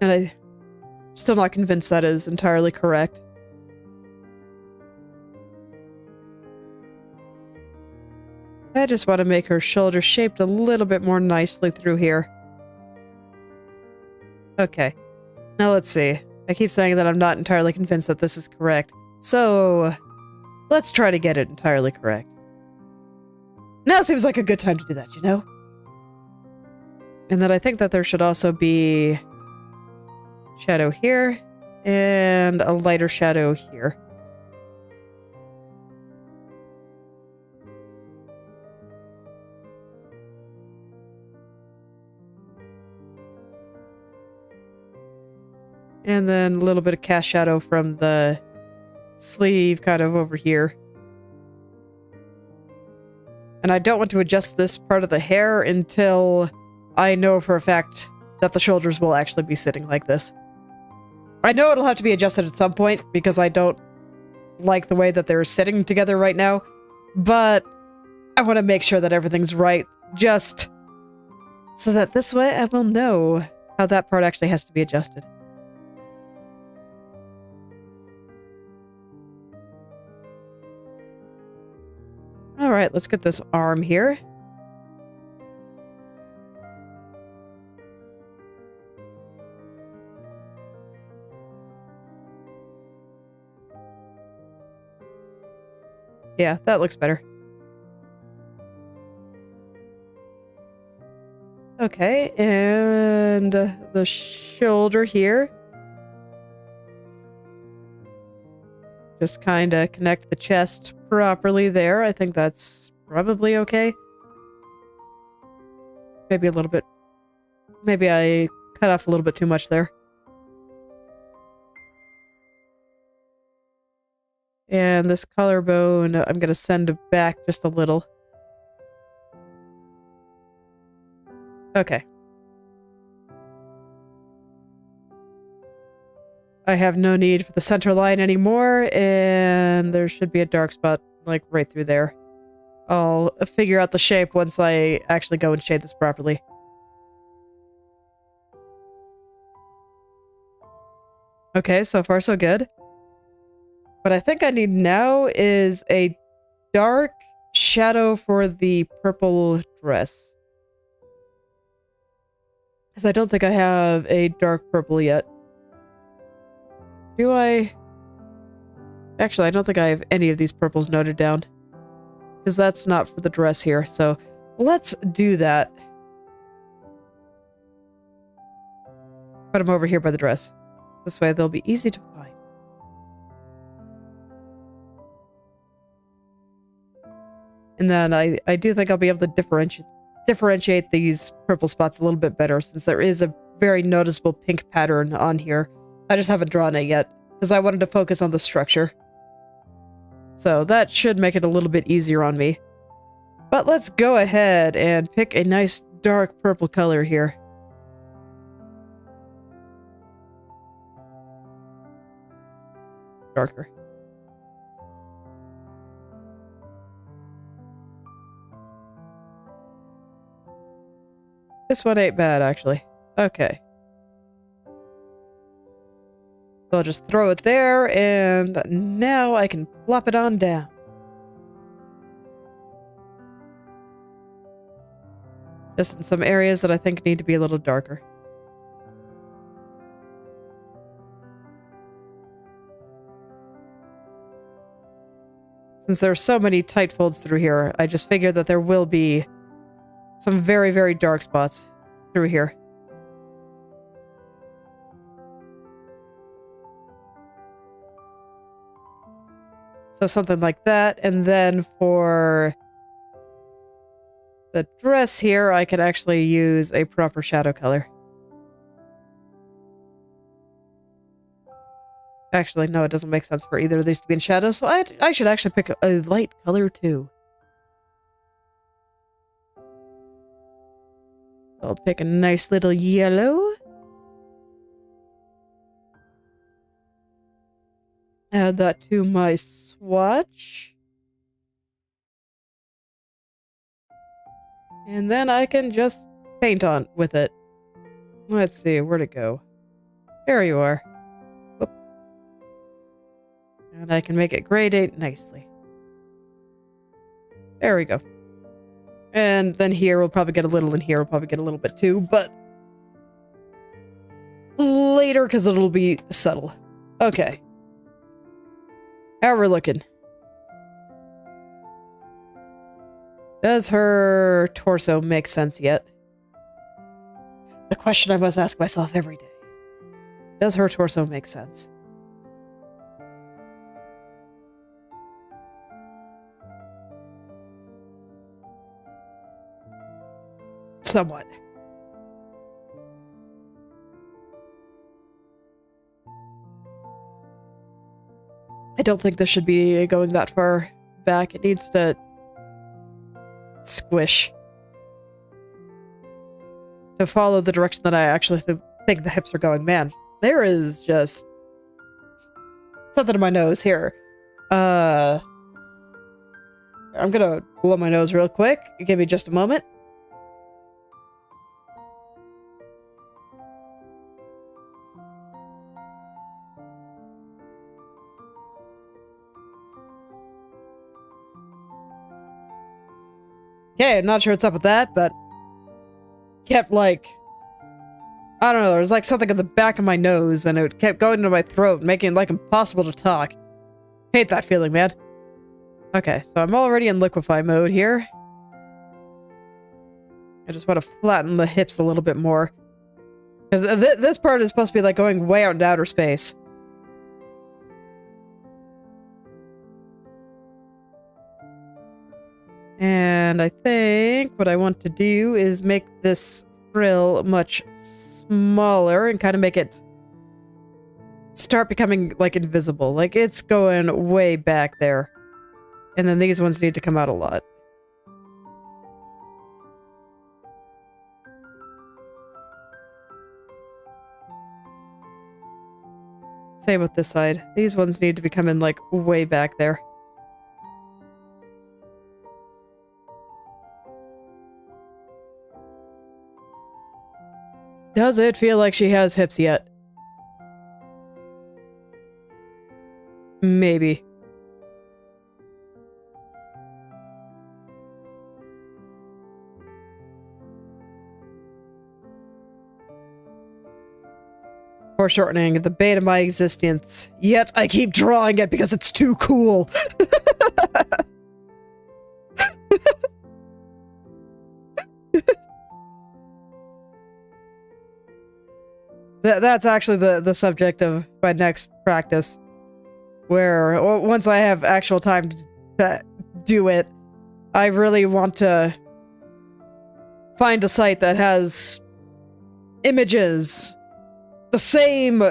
And I'm still not convinced that is entirely correct. I just want to make her shoulder shaped a little bit more nicely through here. Okay. Now let's see. I keep saying that I'm not entirely convinced that this is correct. So, let's try to get it entirely correct. Now seems like a good time to do that, you know? And then I think that there should also be shadow here and a lighter shadow here. And then a little bit of cast shadow from the sleeve kind of over here. And I don't want to adjust this part of the hair until I know for a fact that the shoulders will actually be sitting like this. I know it'll have to be adjusted at some point because I don't like the way that they're sitting together right now, but I want to make sure that everything's right, just so that this way I will know how that part actually has to be adjusted. Alright, let's get this arm here. Yeah, that looks better. Okay, and the shoulder here. Just kind of connect the chest properly there. I think that's probably okay. Maybe a little bit. Maybe I cut off a little bit too much there. And this collarbone, I'm going to send back just a little. Okay. I have no need for the center line anymore, and there should be a dark spot, like, right through there. I'll figure out the shape once I actually go and shade this properly. Okay, so far so good. What I think I need now is a dark shadow for the purple dress. Because I don't think I have a dark purple yet. Do I? Actually, I don't think I have any of these purples noted down. Because that's not for the dress here, so let's do that. Put them over here by the dress. This way they'll be easy to find. And then I do think I'll be able to differentiate these purple spots a little bit better, since there is a very noticeable pink pattern on here. I just haven't drawn it yet, because I wanted to focus on the structure. So that should make it a little bit easier on me. But let's go ahead and pick a nice dark purple color here. Darker. This one ain't bad, actually. Okay. So I'll just throw it there, and now I can plop it on down. Just in some areas that I think need to be a little darker. Since there are so many tight folds through here, I just figured that there will be some very, very dark spots through here. So something like that, and then for the dress here, I could actually use a proper shadow color. Actually, no, it doesn't make sense for either of these to be in shadow, so I should actually pick a light color too. So I'll pick a nice little yellow. Add that to my swatch. And then I can just paint on with it. Let's see, where'd it go? There you are. Whoop. And I can make it gradate nicely. There we go. And then here we'll probably get a little, and here we'll probably get a little bit too, but later because it'll be subtle. Okay. How we're looking. Does her torso make sense yet? The question I must ask myself every day. Does her torso make sense? Somewhat. I don't think this should be going that far back. It needs to squish to follow the direction that I actually think the hips are going. Man, there is just something in my nose here. I'm gonna blow my nose real quick. Give me just a moment. Okay, I'm not sure what's up with that, but kept like, I don't know, there's like something in the back of my nose and it kept going into my throat, making it like impossible to talk. Hate that feeling, man. Okay, so I'm already in liquefy mode here. I just want to flatten the hips a little bit more. Because this part is supposed to be like going way out into outer space. And I think what I want to do is make this frill much smaller and kind of make it start becoming like invisible. Like it's going way back there. And then these ones need to come out a lot. Same with this side. These ones need to be coming like way back there. Does it feel like she has hips yet? Maybe. Foreshortening, the bane of my existence. Yet I keep drawing it because it's too cool. That's actually the subject of my next practice. Where, once I have actual time to do it, I really want to find a site that has images, the same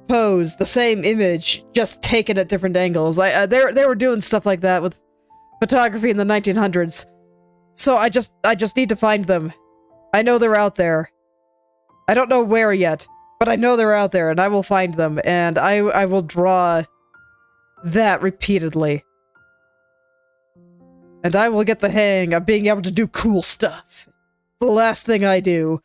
pose, the same image, just taken at different angles. They were doing stuff like that with photography in the 1900s. So I just need to find them. I know they're out there. I don't know where yet, but I know they're out there, and I will find them, and I will draw that repeatedly. And I will get the hang of being able to do cool stuff. The last thing I do.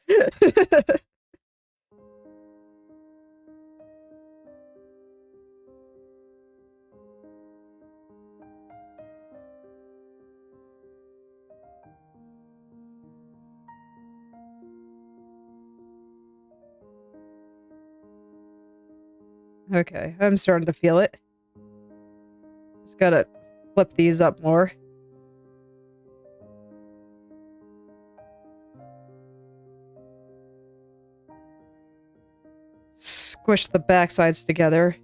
Okay, I'm starting to feel it. Just gotta flip these up more. Squish the back sides together.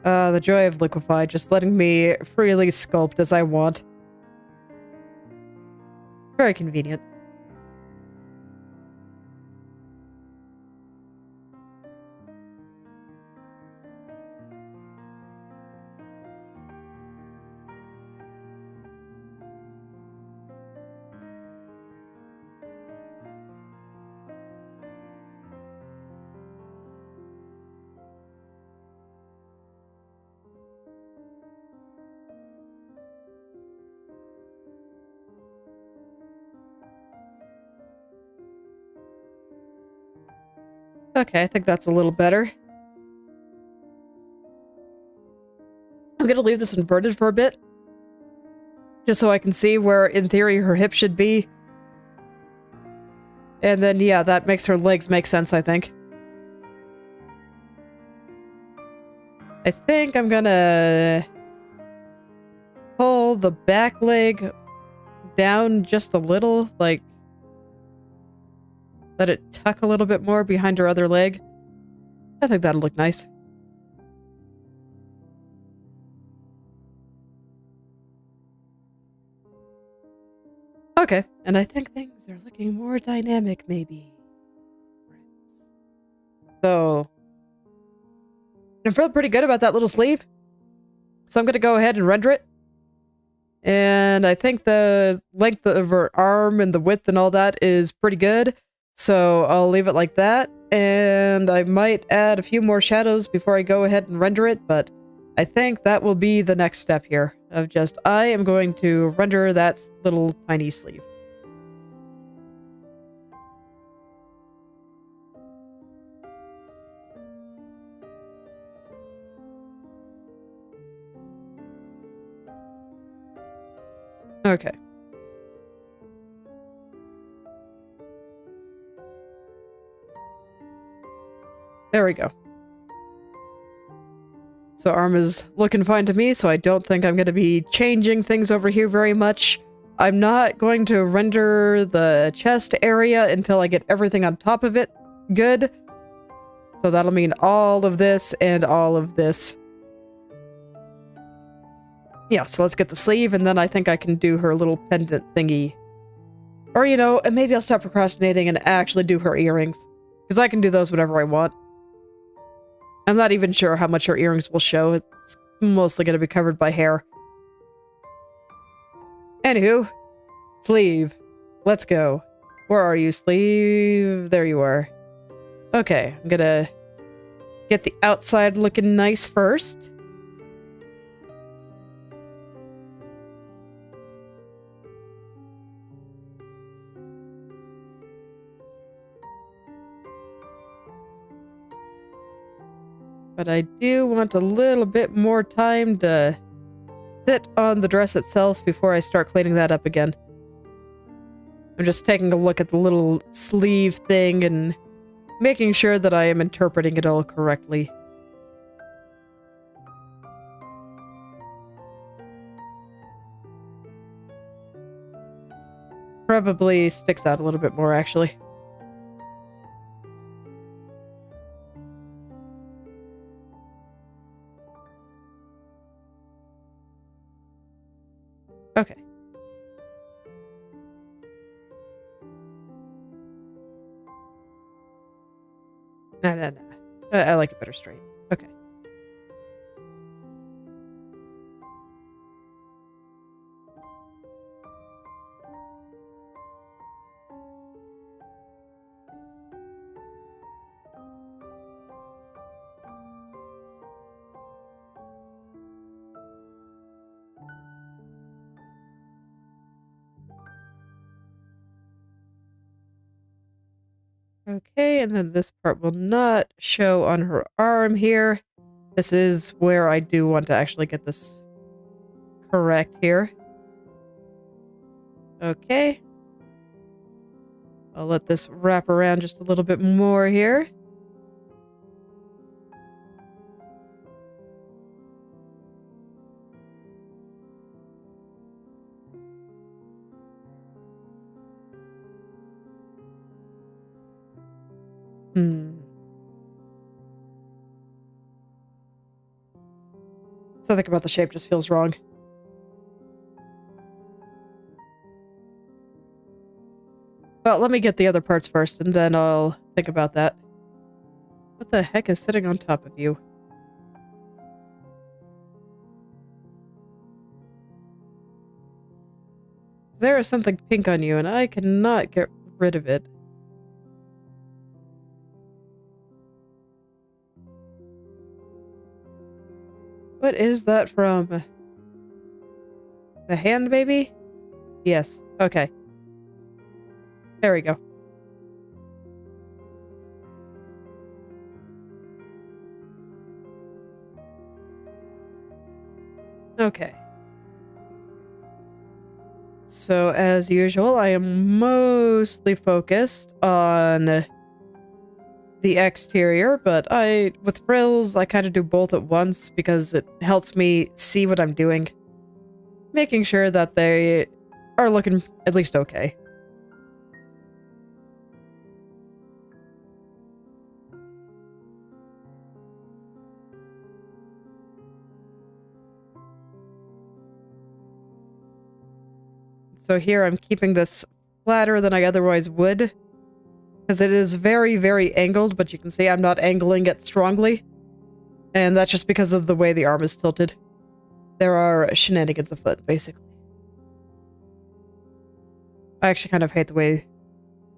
The joy of liquefy, just letting me freely sculpt as I want. Very convenient. Okay, I think that's a little better. I'm gonna leave this inverted for a bit. Just so I can see where, in theory, her hip should be. And then, yeah, that makes her legs make sense, I think. I think I'm gonna pull the back leg down just a little, like, let it tuck a little bit more behind her other leg. I think that'll look nice. Okay, and I think things are looking more dynamic, maybe. So, I feel pretty good about that little sleeve. So I'm going to go ahead and render it. And I think the length of her arm and the width and all that is pretty good. So I'll leave it like that. And I might add a few more shadows before I go ahead and render it. But I think that will be the next step here. Of just, I am going to render that little tiny sleeve. Okay. There we go. So arm is looking fine to me, so I don't think I'm going to be changing things over here very much. I'm not going to render the chest area until I get everything on top of it good. So that'll mean all of this and all of this. Yeah, so let's get the sleeve, and then I think I can do her little pendant thingy. Or, you know, maybe I'll stop procrastinating and actually do her earrings. Because I can do those whenever I want. I'm not even sure how much her earrings will show. It's mostly going to be covered by hair. Anywho, sleeve. Let's go. Where are you, sleeve? There you are. Okay, I'm going to get the outside looking nice first. But I do want a little bit more time to sit on the dress itself before I start cleaning that up again. I'm just taking a look at the little sleeve thing and making sure that I am interpreting it all correctly. Probably sticks out a little bit more, actually. Okay. No. I like it better straight. Okay. Okay, and then this part will not show on her arm here. This is where I do want to actually get this correct here. Okay. I'll let this wrap around just a little bit more here. Something about the shape just feels wrong. Well, let me get the other parts first, and then I'll think about that. What the heck is sitting on top of you? There is something pink on you, and I cannot get rid of it. What is that from? The hand baby? Yes. Okay. There we go. Okay. So, as usual, I am mostly focused on the exterior, but with frills, I kind of do both at once because it helps me see what I'm doing. Making sure that they are looking at least okay. So here I'm keeping this flatter than I otherwise would, because it is very, very angled, but you can see I'm not angling it strongly. And that's just because of the way the arm is tilted. There are shenanigans afoot, basically. I actually kind of hate the way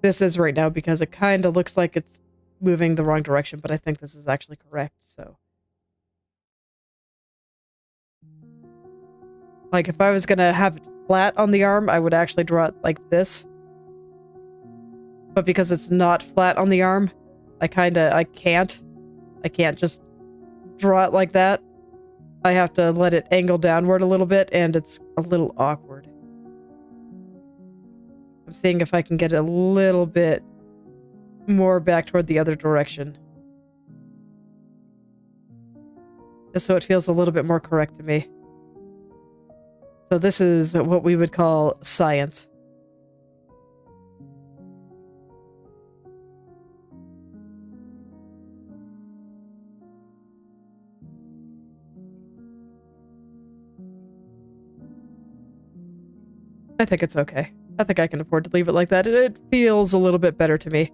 this is right now because it kind of looks like it's moving the wrong direction, but I think this is actually correct, so. Like, if I was gonna have it flat on the arm, I would actually draw it like this. But because it's not flat on the arm, I can't just draw it like that. I have to let it angle downward a little bit, and it's a little awkward. I'm seeing if I can get it a little bit more back toward the other direction. Just so it feels a little bit more correct to me. So this is what we would call science. I think it's okay. I think I can afford to leave it like that. It feels a little bit better to me.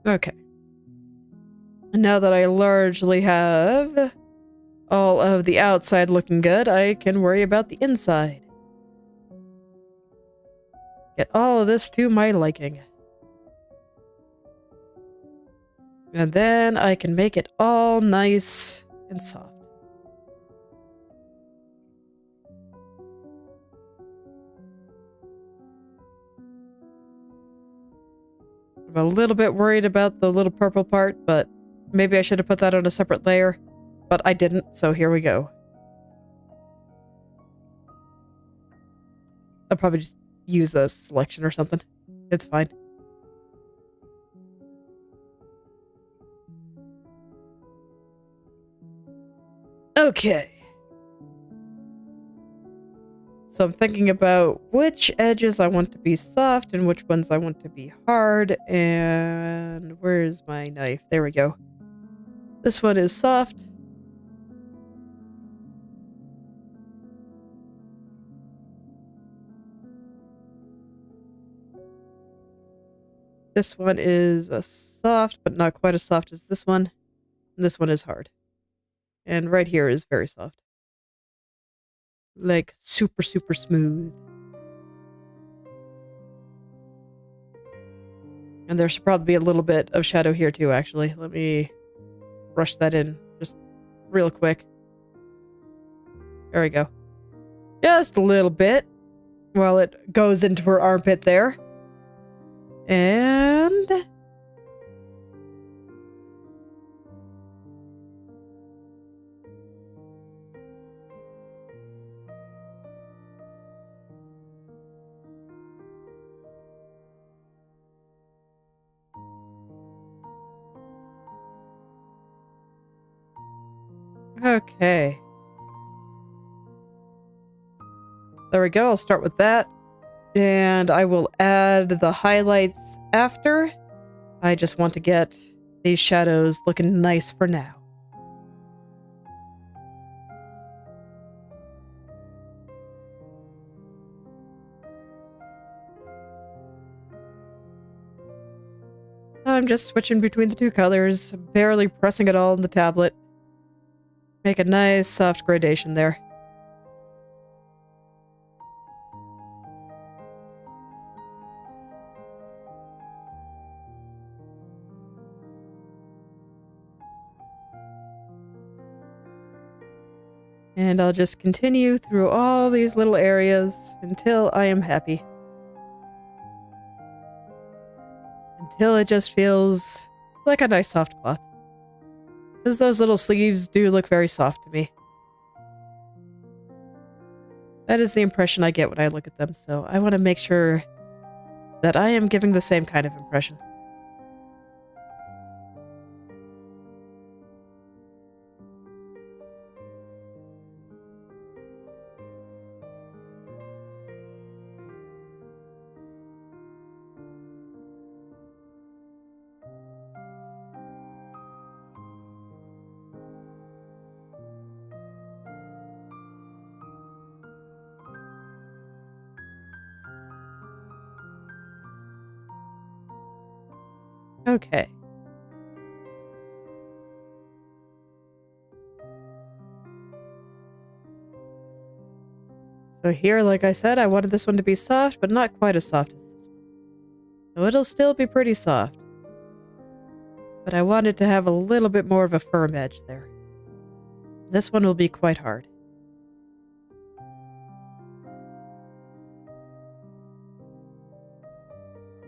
Okay. And now that I largely have all of the outside looking good, I can worry about the inside. Get all of this to my liking. And then I can make it all nice and soft. I'm a little bit worried about the little purple part, but maybe I should have put that on a separate layer, but I didn't, so here we go. I'll probably just use a selection or something. It's fine. Okay. So I'm thinking about which edges I want to be soft and which ones I want to be hard. And where's my knife? There we go. This one is soft. This one is a soft, but not quite as soft as this one. And this one is hard. And right here is very soft. Like super, super smooth. And there should probably be a little bit of shadow here too, actually. Let me brush that in just real quick. There we go. Just a little bit while it goes into her armpit there. And okay. There we go. I'll start with that. And I will add the highlights after. I just want to get these shadows looking nice for now. I'm just switching between the two colors, barely pressing it all on the tablet. Make a nice soft gradation there. And I'll just continue through all these little areas until I am happy. Until it just feels like a nice soft cloth. Because those little sleeves do look very soft to me. That is the impression I get when I look at them, so I want to make sure that I am giving the same kind of impression. Okay. So here, like I said, I wanted this one to be soft, but not quite as soft as this one. So it'll still be pretty soft. But I wanted to have a little bit more of a firm edge there. This one will be quite hard.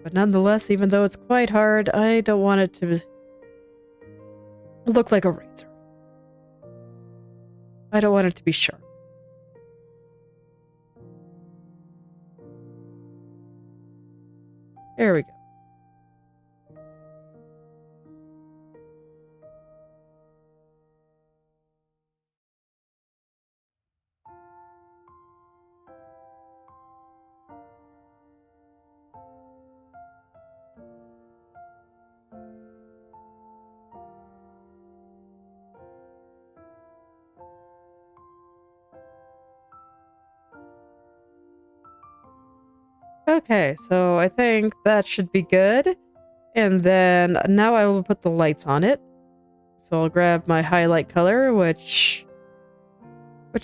But nonetheless, even though it's quite hard, I don't want it to look like a razor. I don't want it to be sharp. There we go. Okay, so I think that should be good. And then now I will put the lights on it. So I'll grab my highlight color, which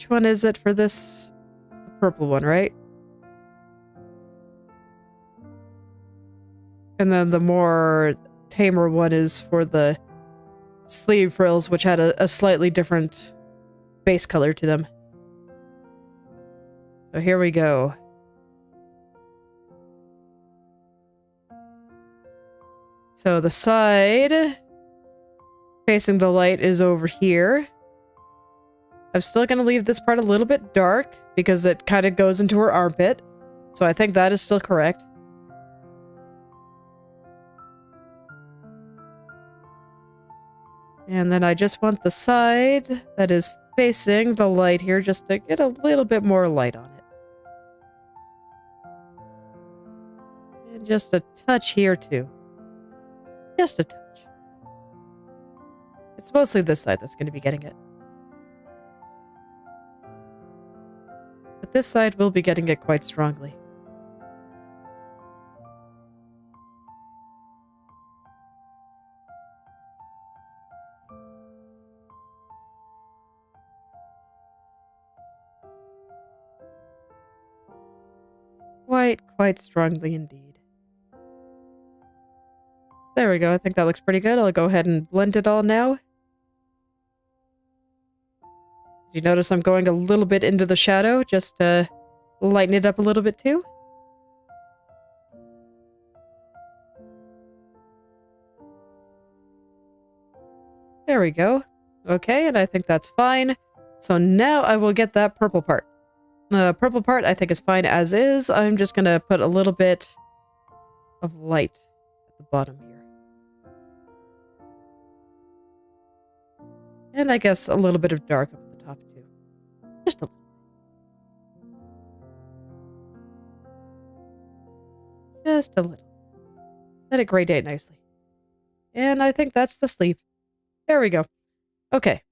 one is it for this? It's the purple one, right? And then the more tamer one is for the sleeve frills, which had a slightly different base color to them. So here we go. So the side facing the light is over here. I'm still going to leave this part a little bit dark because it kind of goes into her armpit. So I think that is still correct. And then I just want the side that is facing the light here just to get a little bit more light on it. And just a touch here too. Just a touch. It's mostly this side that's going to be getting it. But this side will be getting it quite strongly. Quite strongly indeed. There we go. I think that looks pretty good. I'll go ahead and blend it all now. Did you notice I'm going a little bit into the shadow just to lighten it up a little bit too? There we go. Okay, and I think that's fine. So now I will get that purple part. The purple part I think is fine as is. I'm just going to put a little bit of light at the bottom here. And I guess a little bit of dark up at the top too. Just a little. Just a little. Let it gradate nicely. And I think that's the sleeve. There we go. Okay.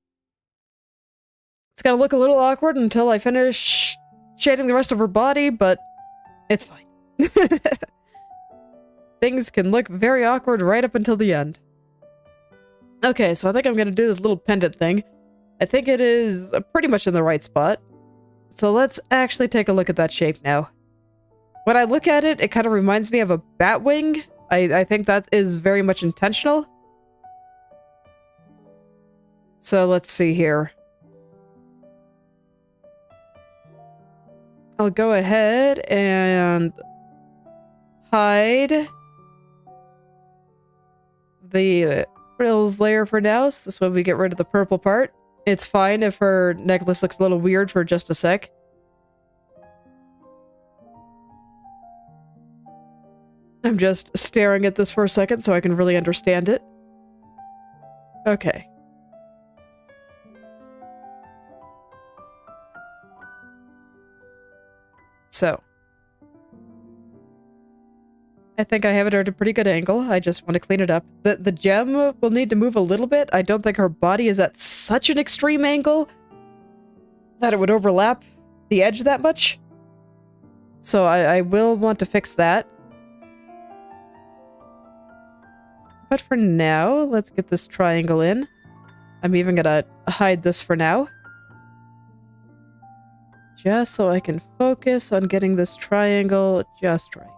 It's going to look a little awkward until I finish shading the rest of her body, but it's fine. Things can look very awkward right up until the end. Okay, so I think I'm going to do this little pendant thing. I think it is pretty much in the right spot. So let's actually take a look at that shape now. When I look at it, it kind of reminds me of a bat wing. I think that is very much intentional. So let's see here. I'll go ahead and hide the frills layer for now. So this way we get rid of the purple part. It's fine if her necklace looks a little weird for just a sec. I'm just staring at this for a second so I can really understand it. Okay. So, I think I have it at a pretty good angle. I just want to clean it up. The gem will need to move a little bit. I don't think her body is at such an extreme angle that it would overlap the edge that much. So I will want to fix that. But for now, let's get this triangle in. I'm even gonna hide this for now. Just so I can focus on getting this triangle just right.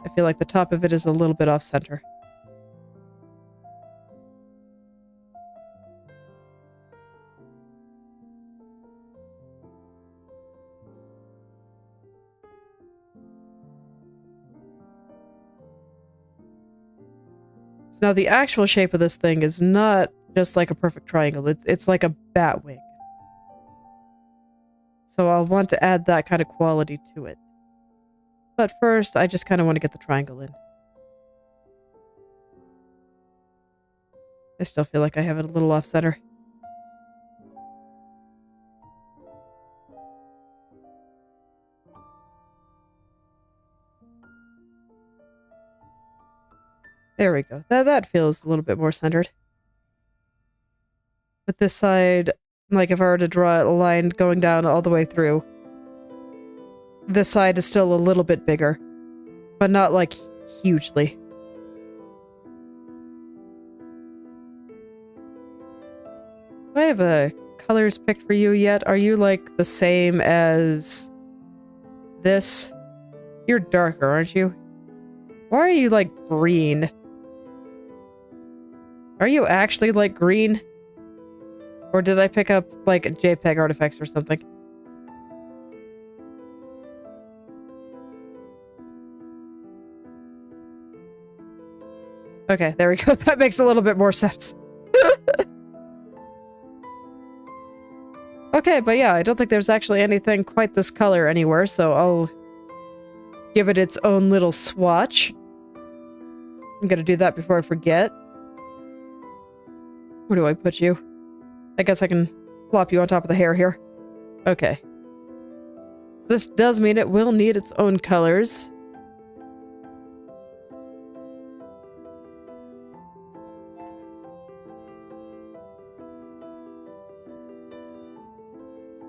I feel like the top of it is a little bit off center. So now the actual shape of this thing is not just like a perfect triangle. It's like a bat wing. So I'll want to add that kind of quality to it. But first, I just kind of want to get the triangle in. I still feel like I have it a little off center. There we go. That feels a little bit more centered. But this side, like if I were to draw a line going down all the way through, this side is still a little bit bigger, but not like hugely. Do I have colors picked for you yet? Are you like the same as this? You're darker, aren't you? Why are you like green? Are you actually like green? Or did I pick up like JPEG artifacts or something? Okay, there we go. That makes a little bit more sense. Okay, but yeah, I don't think there's actually anything quite this color anywhere, so I'll give it its own little swatch. I'm gonna do that before I forget. Where do I put you? I guess I can plop you on top of the hair here. Okay. This does mean it will need its own colors.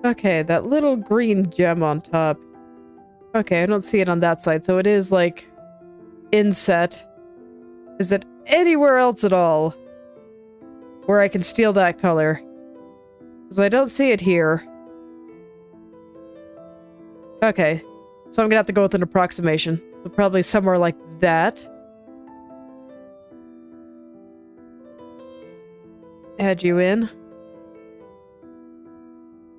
Okay, that little green gem on top. Okay, I don't see it on that side, so it is, like, inset. Is it anywhere else at all where I can steal that color? Because I don't see it here. Okay, so I'm gonna have to go with an approximation. So probably somewhere like that. Add you in.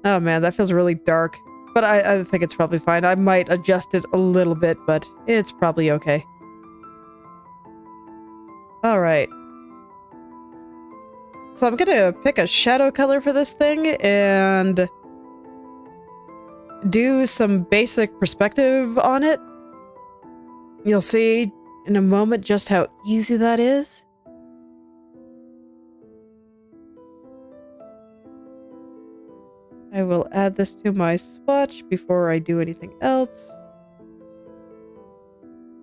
Oh man, that feels really dark. But I think it's probably fine. I might adjust it a little bit, but it's probably okay. Alright. So I'm gonna pick a shadow color for this thing and do some basic perspective on it. You'll see in a moment just how easy that is. I will add this to my swatch before I do anything else.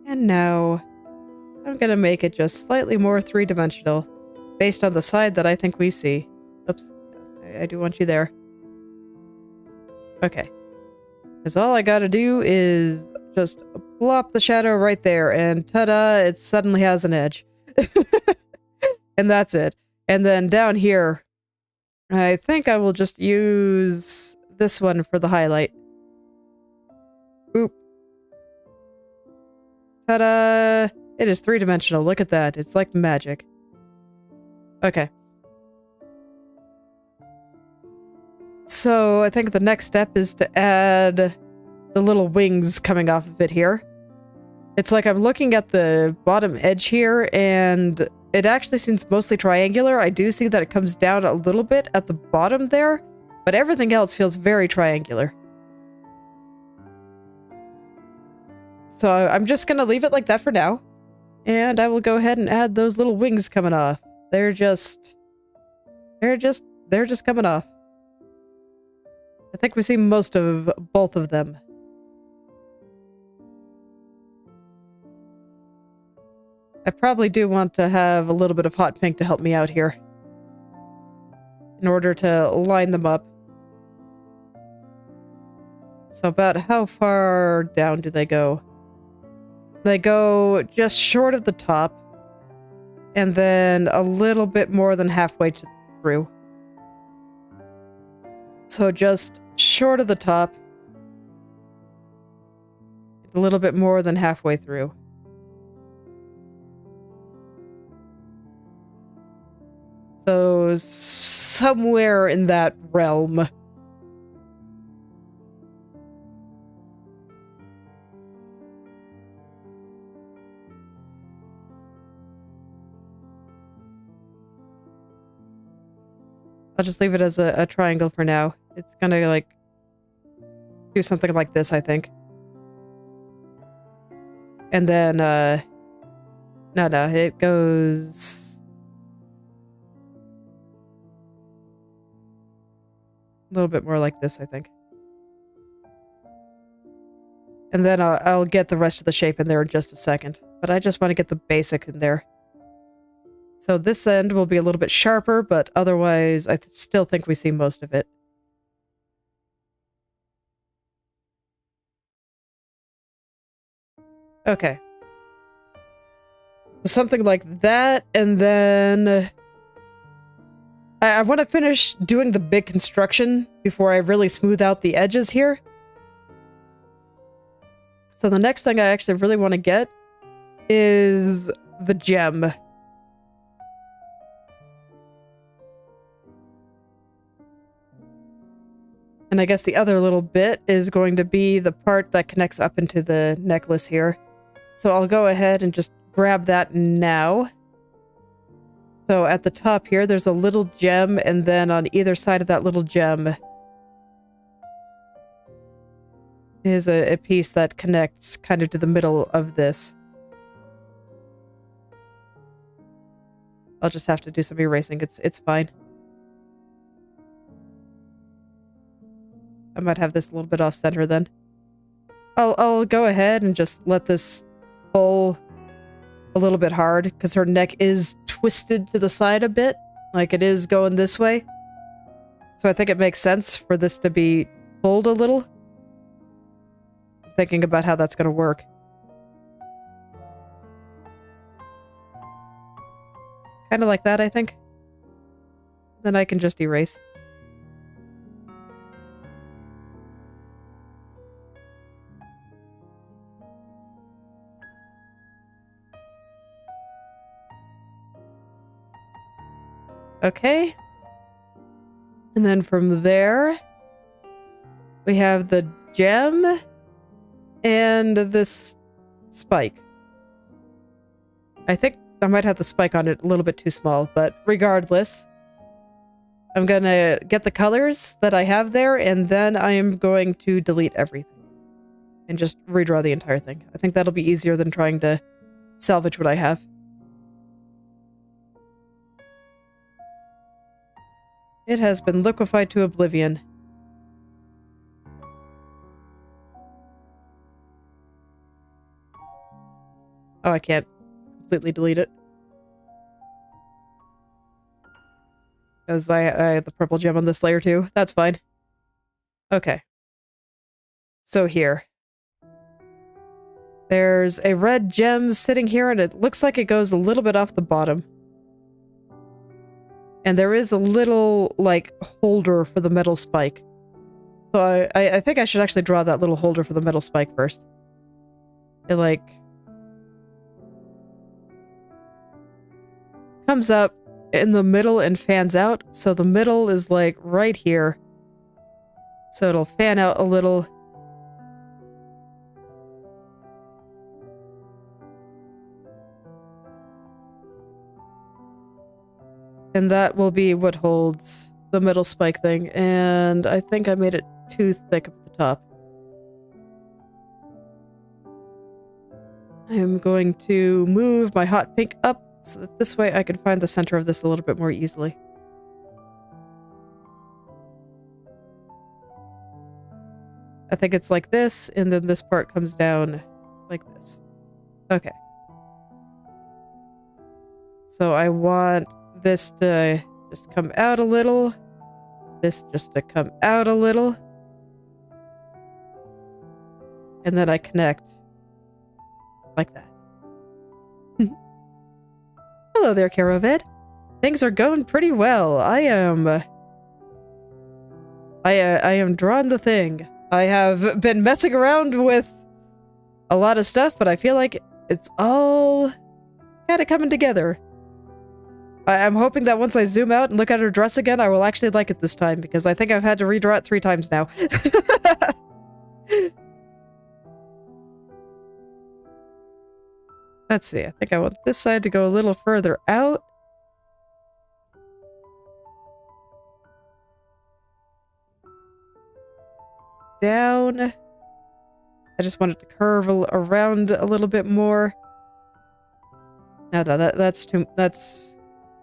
And now I'm gonna make it just slightly more three-dimensional based on the side that I think we see. Oops, I do want you there. Okay. Because all I gotta do is just plop the shadow right there and ta-da, it suddenly has an edge. And that's it. And then down here, I think I will just use this one for the highlight. Oop. Ta-da! It is three-dimensional. Look at that. It's like magic. Okay. So I think the next step is to add the little wings coming off of it here. It's like I'm looking at the bottom edge here, and it actually seems mostly triangular. I do see that it comes down a little bit at the bottom there, but everything else feels very triangular. So I'm just gonna leave it like that for now, and I will go ahead and add those little wings coming off. They're just coming off. I think we see most of both of them. I probably do want to have a little bit of hot pink to help me out here in order to line them up. So about how far down do they go? They go just short of the top and then a little bit more than halfway through. So just short of the top, a little bit more than halfway through. So somewhere in that realm. I'll just leave it as a triangle for now. It's gonna like do something like this, I think. And then no, it goes a little bit more like this, I think. And then I'll get the rest of the shape in there in just a second. But I just want to get the basic in there. So this end will be a little bit sharper, but otherwise I still think we see most of it. Okay. Something like that, and then I want to finish doing the big construction before I really smooth out the edges here. So the next thing I actually really want to get is the gem. And I guess the other little bit is going to be the part that connects up into the necklace here. So I'll go ahead and just grab that now. So at the top here, there's a little gem, and then on either side of that little gem is a piece that connects kind of to the middle of this. I'll just have to do some erasing. It's fine. I might have this a little bit off center then. I'll go ahead and just let this pull a little bit hard because her neck is twisted to the side a bit, like it is going this way. So I think it makes sense for this to be pulled a little. I'm thinking about how that's going to work. Kind of like that, I think. Then I can just erase. Okay. And then from there, we have the gem and this spike. I think I might have the spike on it a little bit too small, but regardless, I'm gonna get the colors that I have there, and then I am going to delete everything and just redraw the entire thing. I think that'll be easier than trying to salvage what I have. It has been liquefied to oblivion. Oh, I can't completely delete it. Because I have the purple gem on this layer too. That's fine. Okay. So here. There's a red gem sitting here, and it looks like it goes a little bit off the bottom. And there is a little, like, holder for the metal spike. So I think I should actually draw that little holder for the metal spike first. It, like, comes up in the middle and fans out. So the middle is, like, right here. So it'll fan out a little. And that will be what holds the metal spike thing. And I think I made it too thick up at the top. I'm going to move my hot pink up so that this way I can find the center of this a little bit more easily. I think it's like this, and then this part comes down like this. Okay. So I want this to just come out a little. This just to come out a little. And then I connect like that. Hello there, Caravid. Things are going pretty well. I am drawing the thing. I have been messing around with a lot of stuff, but I feel like it's all kind of coming together. I'm hoping that once I zoom out and look at her dress again, I will actually like it this time, because I think I've had to redraw it 3 times now. Let's see, I think I want this side to go a little further out. Down. I just want it to curve around a little bit more. No, that's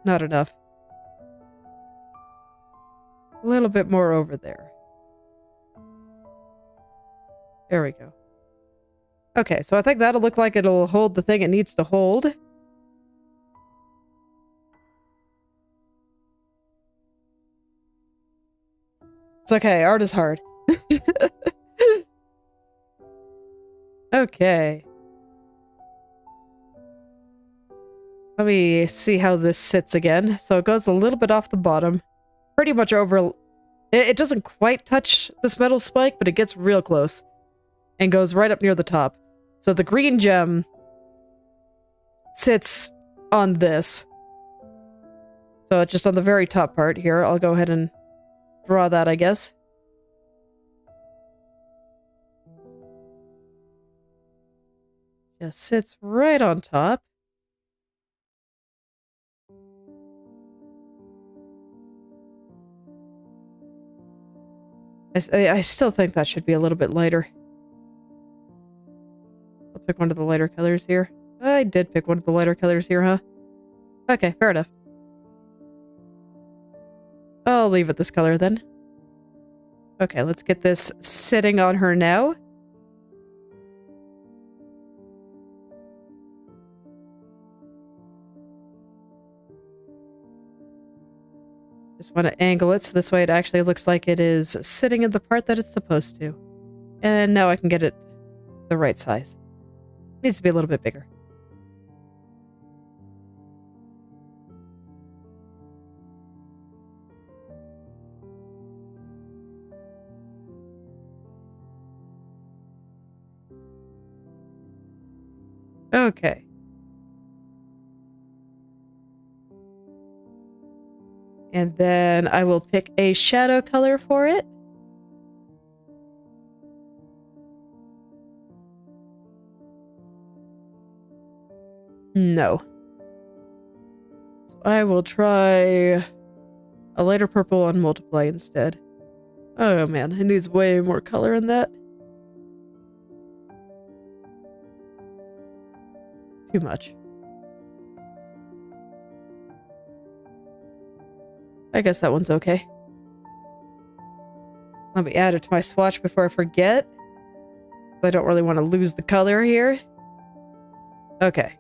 not enough. A little bit more over there. There we go. Okay, so I think that'll look like it'll hold the thing it needs to hold. It's okay, art is hard. Okay. Let me see how this sits again. So it goes a little bit off the bottom. Pretty much over... It doesn't quite touch this metal spike, but it gets real close. And goes right up near the top. So the green gem sits on this. So just on the very top part here, I'll go ahead and draw that, I guess. Just sits right on top. I still think that should be a little bit lighter. I'll pick one of the lighter colors here. I did pick one of the lighter colors here, huh? Okay, fair enough. I'll leave it this color then. Okay, let's get this sitting on her now. Just want to angle it so this way it actually looks like it is sitting in the part that it's supposed to. And now I can get it the right size. Needs to be a little bit bigger. Okay. And then I will pick a shadow color for it. No. So I will try a lighter purple on multiply instead. Oh man, it needs way more color in that. Too much. I guess that one's okay. Let me add it to my swatch before I forget. I don't really want to lose the color here. Okay.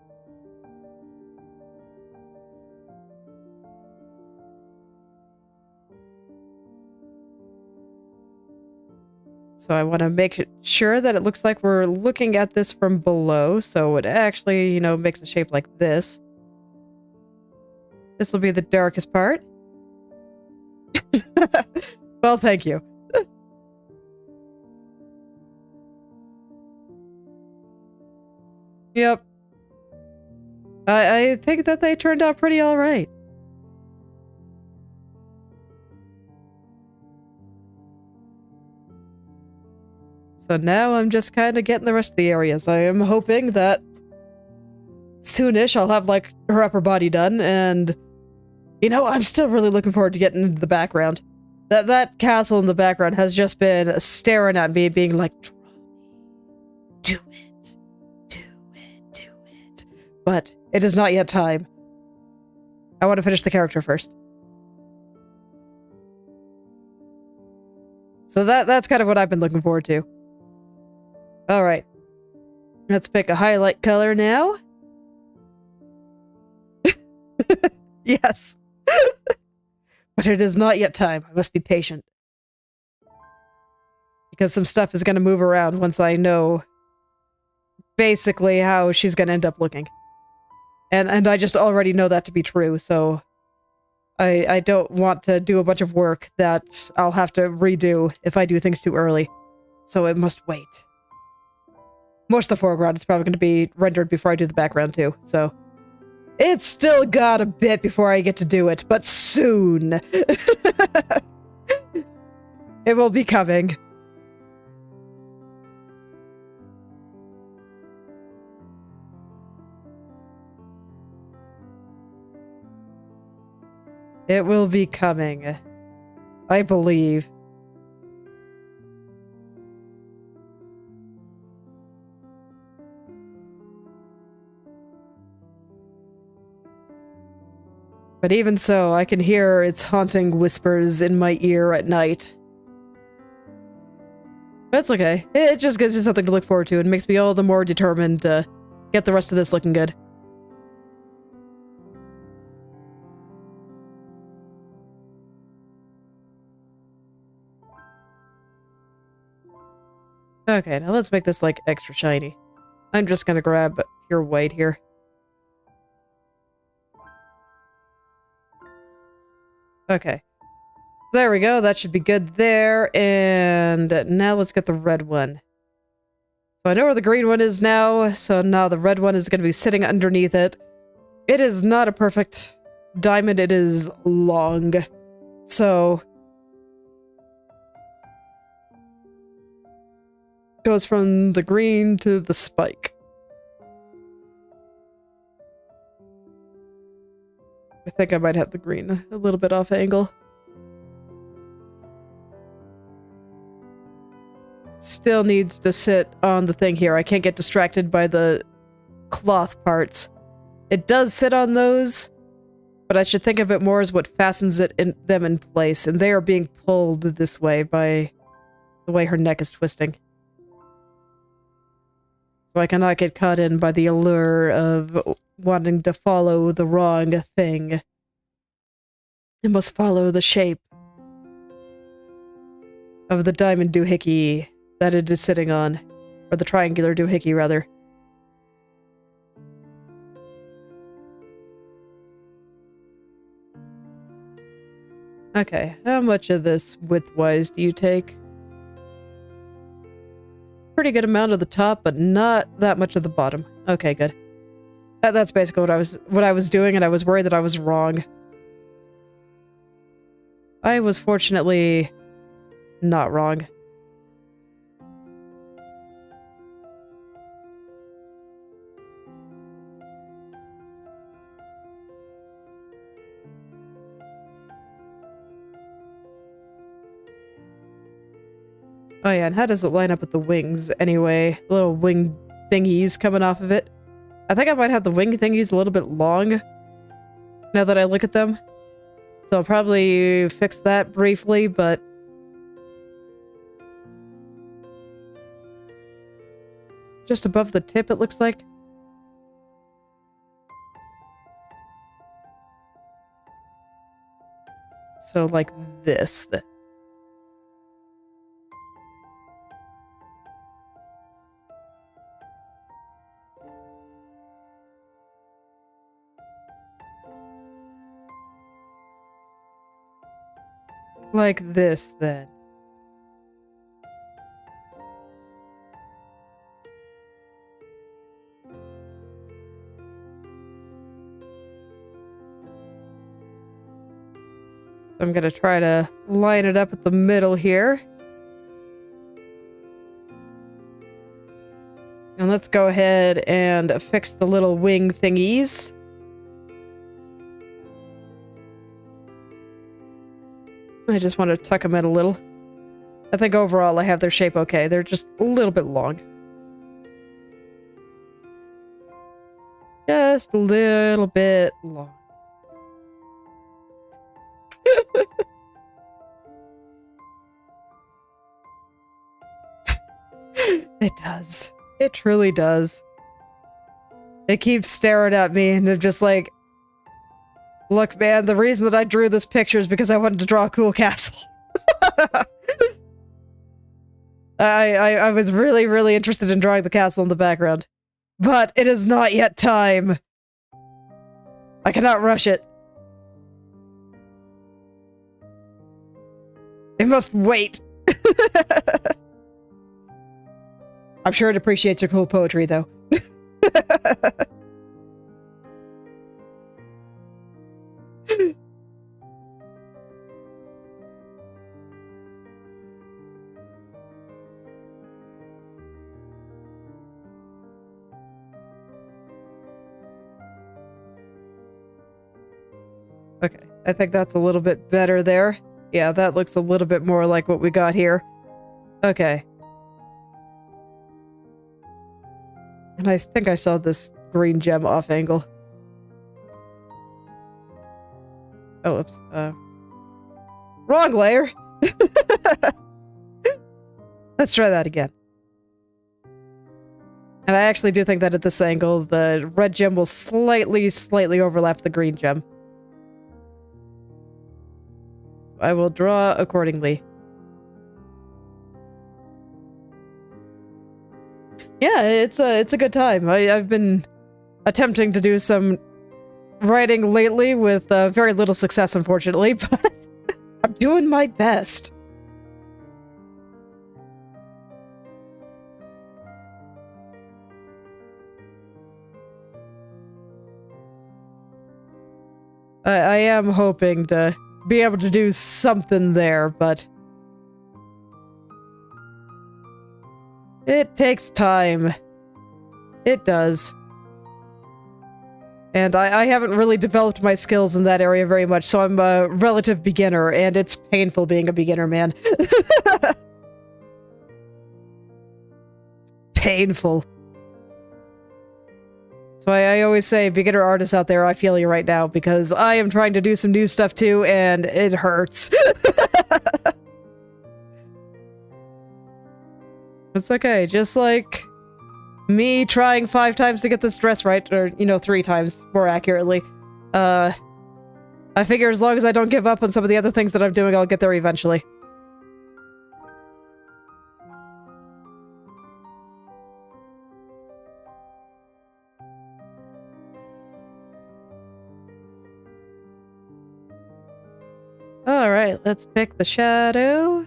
So I want to make sure that it looks like we're looking at this from below, so it actually, you know, makes a shape like this. This will be the darkest part. Well, thank you. Yep. I think that they turned out pretty all right. So now I'm just kind of getting the rest of the areas. I am hoping that soonish I'll have, like, her upper body done, and, you know, I'm still really looking forward to getting into the background. That castle in the background has just been staring at me, being like, do it, do it, do it. But it is not yet time. I want to finish the character first. So that's kind of what I've been looking forward to. All right. Let's pick a highlight color now. Yes. But it is not yet time. I must be patient. Because some stuff is going to move around once I know basically how she's going to end up looking. And I just already know that to be true, so I don't want to do a bunch of work that I'll have to redo if I do things too early. So it must wait. Most of the foreground is probably going to be rendered before I do the background too, so it's still got a bit before I get to do it, but soon. It will be coming. It will be coming. I believe. But even so, I can hear its haunting whispers in my ear at night. That's okay. It just gives me something to look forward to and makes me all the more determined to get the rest of this looking good. Okay, now let's make this, like, extra shiny. I'm just gonna grab pure white here. Okay. There we go, that should be good there, and now let's get the red one. So I know where the green one is now, so now the red one is gonna be sitting underneath it. It is not a perfect diamond, it is long. So goes from the green to the spike. I think I might have the green a little bit off angle. still needs to sit on the thing here. I can't get distracted by the cloth parts. It does sit on those, but I should think of it more as what fastens them in place, and they are being pulled this way by the way her neck is twisting. So I cannot get caught in by the allure of wanting to follow the wrong thing. I must follow the shape of the diamond doohickey that it is sitting on. Or the triangular doohickey, rather. Okay, how much of this width-wise do you take? Pretty good amount of the top, but not that much of the bottom. Okay, good. That's basically what I was doing, and I was worried that I was wrong. I was fortunately not wrong. Oh yeah, and how does it line up with the wings anyway? The little wing thingies coming off of it. I think I might have the wing thingies a little bit long now that I look at them. So I'll probably fix that briefly, but just above the tip, it looks like. So like this then. Like this, then. So I'm gonna try to line it up at the middle here. And let's go ahead and fix the little wing thingies. I just want to tuck them in a little. I think overall I have their shape okay. They're just a little bit long. Just a little bit long. It does. It truly does. It keeps staring at me and I'm just like, look, man, the reason that I drew this picture is because I wanted to draw a cool castle. I was really, really interested in drawing the castle in the background. But it is not yet time. I cannot rush it. It must wait. I'm sure it appreciates your cool poetry, though. Okay, I think that's a little bit better there. Yeah, that looks a little bit more like what we got here. Okay. And I think I saw this green gem off angle. Oh, oops. Wrong layer! Let's try that again. And I actually do think that at this angle, the red gem will slightly overlap the green gem. I will draw accordingly. Yeah, it's a good time. I've been attempting to do some writing lately with very little success, unfortunately, but I'm doing my best. I am hoping to be able to do something there, but it takes time. It does. And I haven't really developed my skills in that area very much, so I'm a relative beginner, and it's painful being a beginner, man. painful. That's why I always say, beginner artists out there, I feel you right now, because I am trying to do some new stuff too, and it hurts. It's okay, just like me trying 5 times to get this dress right, or, you know, 3 times, more accurately. I figure as long as I don't give up on some of the other things that I'm doing, I'll get there eventually. Alright, let's pick the shadow.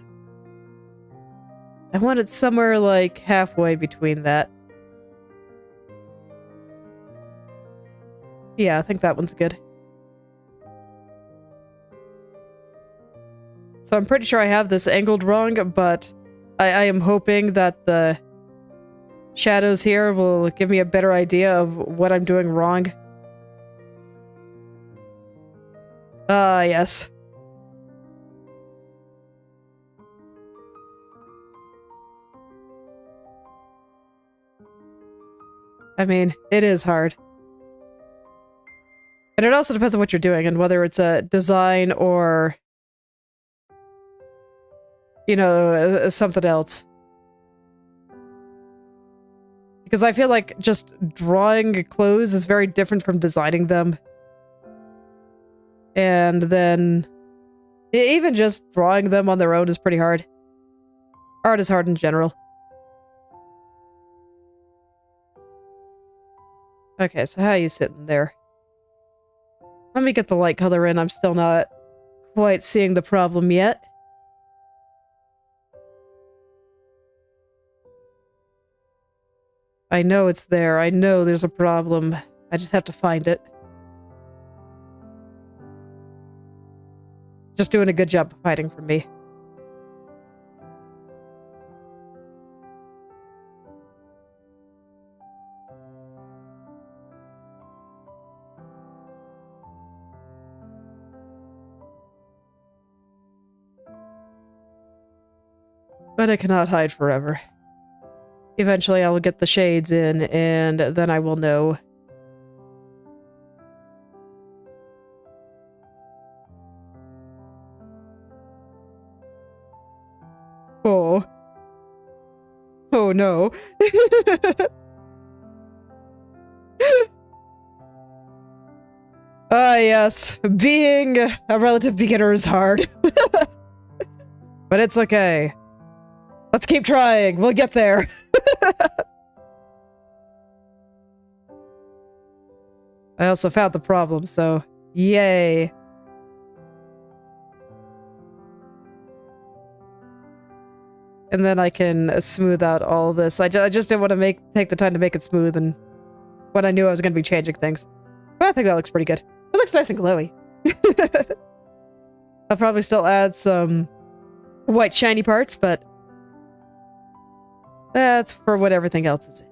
I want it somewhere, like, halfway between that. Yeah, I think that one's good. So I'm pretty sure I have this angled wrong, but I am hoping that the shadows here will give me a better idea of what I'm doing wrong. Yes. I mean, it is hard. And it also depends on what you're doing and whether it's a design or, you know, something else. Because I feel like just drawing clothes is very different from designing them. And then even just drawing them on their own is pretty hard. Art is hard in general. Okay, so how are you sitting there? Let me get the light color in. I'm still not quite seeing the problem yet. I know it's there. I know there's a problem. I just have to find it. Just doing a good job of hiding from me. But I cannot hide forever. Eventually I will get the shades in, and then I will know. Oh. Oh no. Ah, yes. Being a relative beginner is hard. But it's okay. Let's keep trying. We'll get there. I also found the problem, so yay. And then I can smooth out all this. I just didn't want to take the time to make it smooth, and when I knew I was going to be changing things. But I think that looks pretty good. It looks nice and glowy. I'll probably still add some white shiny parts, but that's for what everything else is in.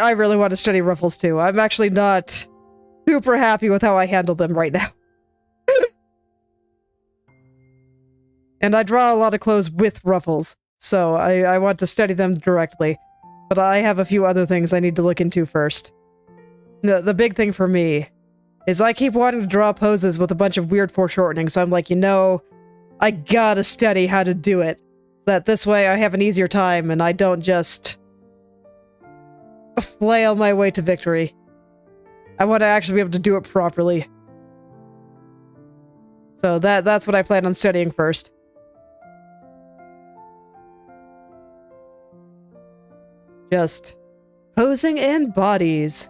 I really want to study ruffles too. I'm actually not super happy with how I handle them right now. And I draw a lot of clothes with ruffles, so I want to study them directly. But I have a few other things I need to look into first. The big thing for me is I keep wanting to draw poses with a bunch of weird foreshortening, so I'm like, you know, I gotta study how to do it. That this way I have an easier time and I don't just flail my way to victory. I want to actually be able to do it properly. So that's what I plan on studying first. Just posing and bodies.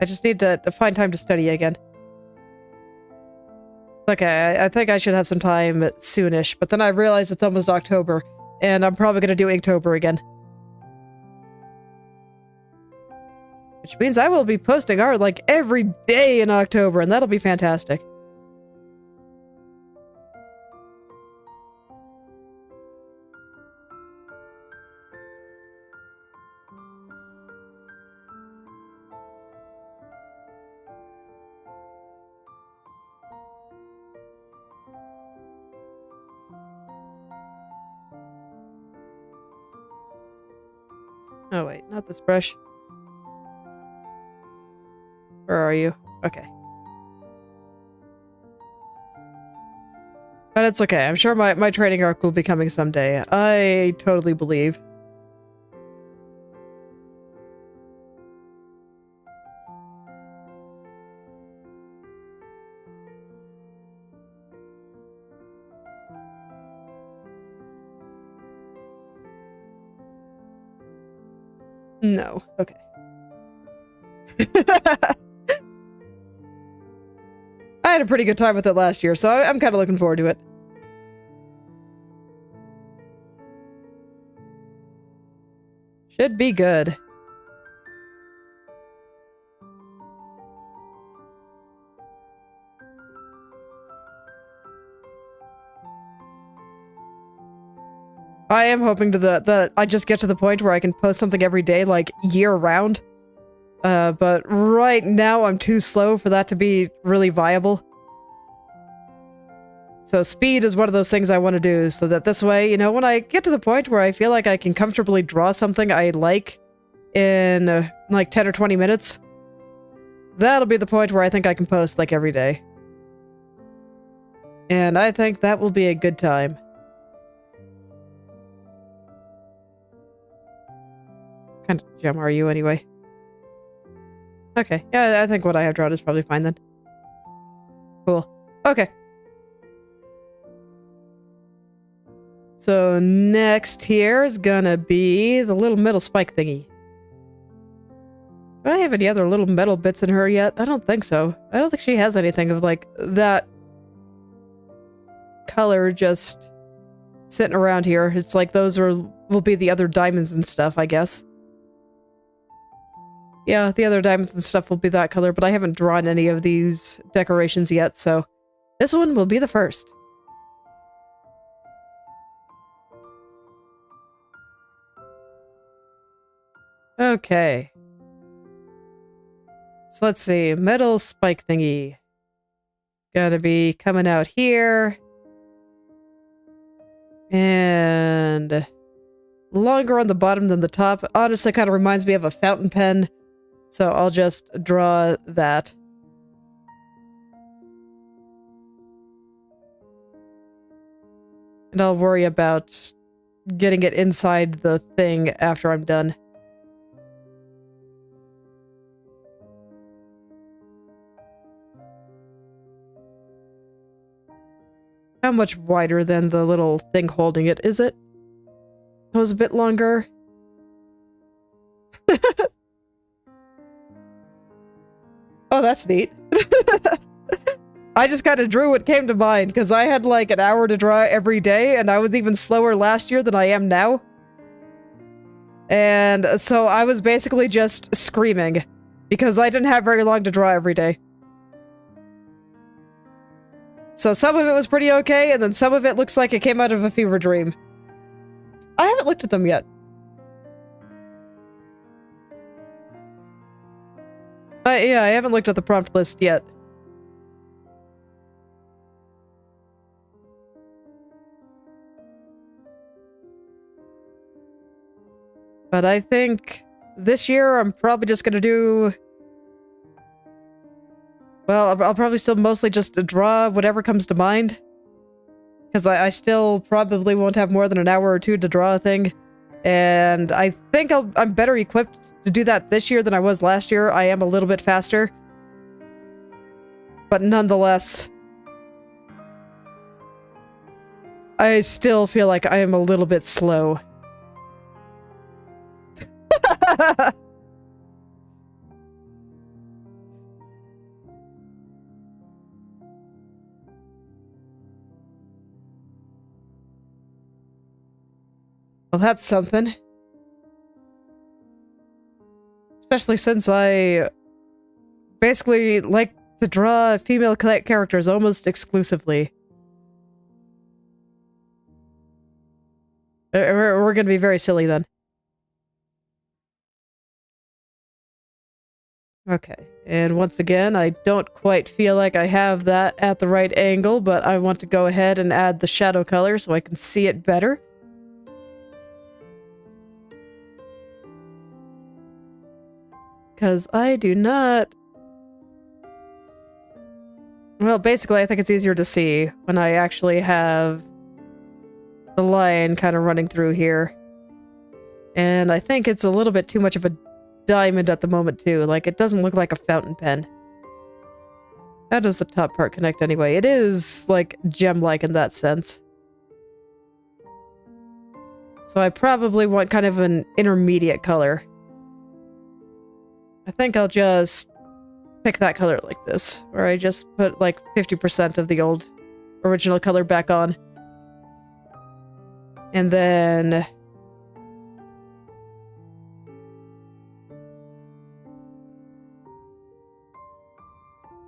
I just need to find time to study again. okay. I think I should have some time soonish, but then I realized it's almost October, and I'm probably gonna do Inktober again. Which means I will be posting art like every day in October, and that'll be fantastic. Oh wait, not this brush. Where are you? Okay. But it's okay. I'm sure my training arc will be coming someday. I totally believe. No. Okay. I had a pretty good time with it last year, so I'm kind of looking forward to it. Should be good. I am hoping that I just get to the point where I can post something every day, like year-round. But right now I'm too slow for that to be really viable. So speed is one of those things I want to do, so that this way, you know, when I get to the point where I feel like I can comfortably draw something I like in like 10 or 20 minutes, that'll be the point where I think I can post like every day. And I think that will be a good time. What kind of gem are you anyway? Okay, yeah, I think what I have drawn is probably fine then. Cool. Okay. So next here is gonna be the little metal spike thingy. Do I have any other little metal bits in her yet? I don't think so. I don't think she has anything of like that color just sitting around here. It's like those will be the other diamonds and stuff, I guess. Yeah, the other diamonds and stuff will be that color, but I haven't drawn any of these decorations yet, so this one will be the first. Okay. So let's see, metal spike thingy. Gotta be coming out here. And longer on the bottom than the top. Honestly, kind of reminds me of a fountain pen. So I'll just draw that. And I'll worry about getting it inside the thing after I'm done. How much wider than the little thing holding it is it? It was a bit longer. Oh, that's neat. I just kind of drew what came to mind, because I had like an hour to draw every day, and I was even slower last year than I am now. And so I was basically just screaming, because I didn't have very long to draw every day. So some of it was pretty okay, and then some of it looks like it came out of a fever dream. I haven't looked at them yet. Yeah, I haven't looked at the prompt list yet. But I think this year I'm probably just gonna do... Well, I'll probably still mostly just draw whatever comes to mind. Because I still probably won't have more than an hour or two to draw a thing. And I think I'm better equipped to do that this year than I was last year. I am a little bit faster. But nonetheless, I still feel like I am a little bit slow. Well, that's something. Especially since I basically like to draw female characters almost exclusively. We're gonna be very silly then. Okay, and once again, I don't quite feel like I have that at the right angle, but I want to go ahead and add the shadow color so I can see it better. Because I do not... Well, basically, I think it's easier to see when I actually have the line kind of running through here. And I think it's a little bit too much of a diamond at the moment, too. Like, it doesn't look like a fountain pen. How does the top part connect anyway? It is, like, gem-like in that sense. So I probably want kind of an intermediate color. I think I'll just pick that color like this, where I just put, like, 50% of the old original color back on. And then...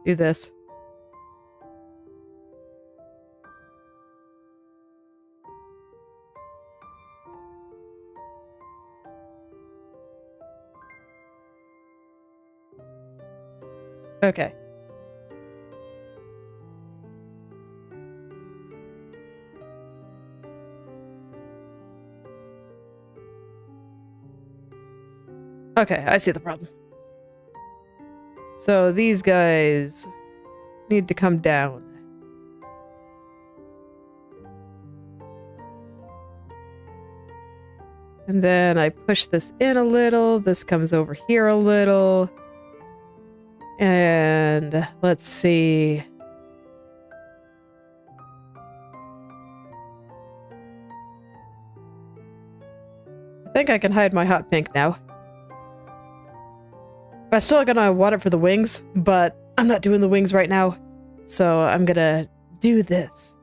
do this. Okay. Okay, I see the problem. So these guys need to come down. And then I push this in a little. This comes over here a little. And let's see. I think I can hide my hot pink now. I'm still gonna want it for the wings, but I'm not doing the wings right now. So I'm gonna do this.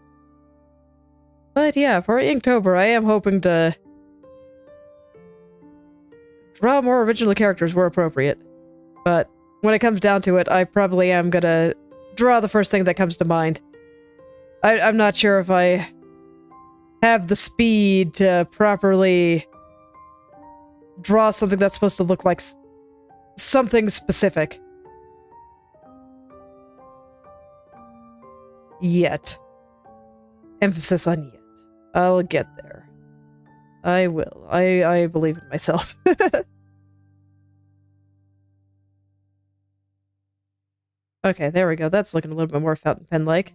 But yeah, for Inktober, I am hoping to draw more original characters where appropriate. But when it comes down to it, I probably am gonna draw the first thing that comes to mind. I'm not sure if I have the speed to properly draw something that's supposed to look like something specific. Yet. Emphasis on yet. I'll get there. I will. I believe in myself. Okay, there we go. That's looking a little bit more fountain pen-like.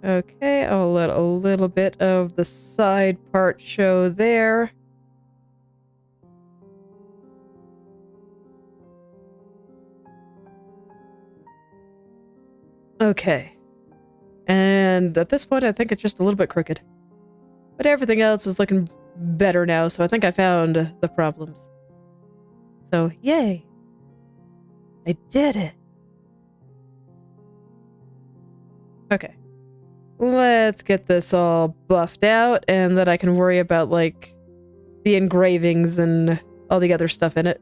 Okay, I'll let a little bit of the side part show there. Okay. And at this point, I think it's just a little bit crooked. But everything else is looking better now, so I think I found the problems. So, yay! I did it! Okay. Let's get this all buffed out, and then I can worry about, like, the engravings and all the other stuff in it.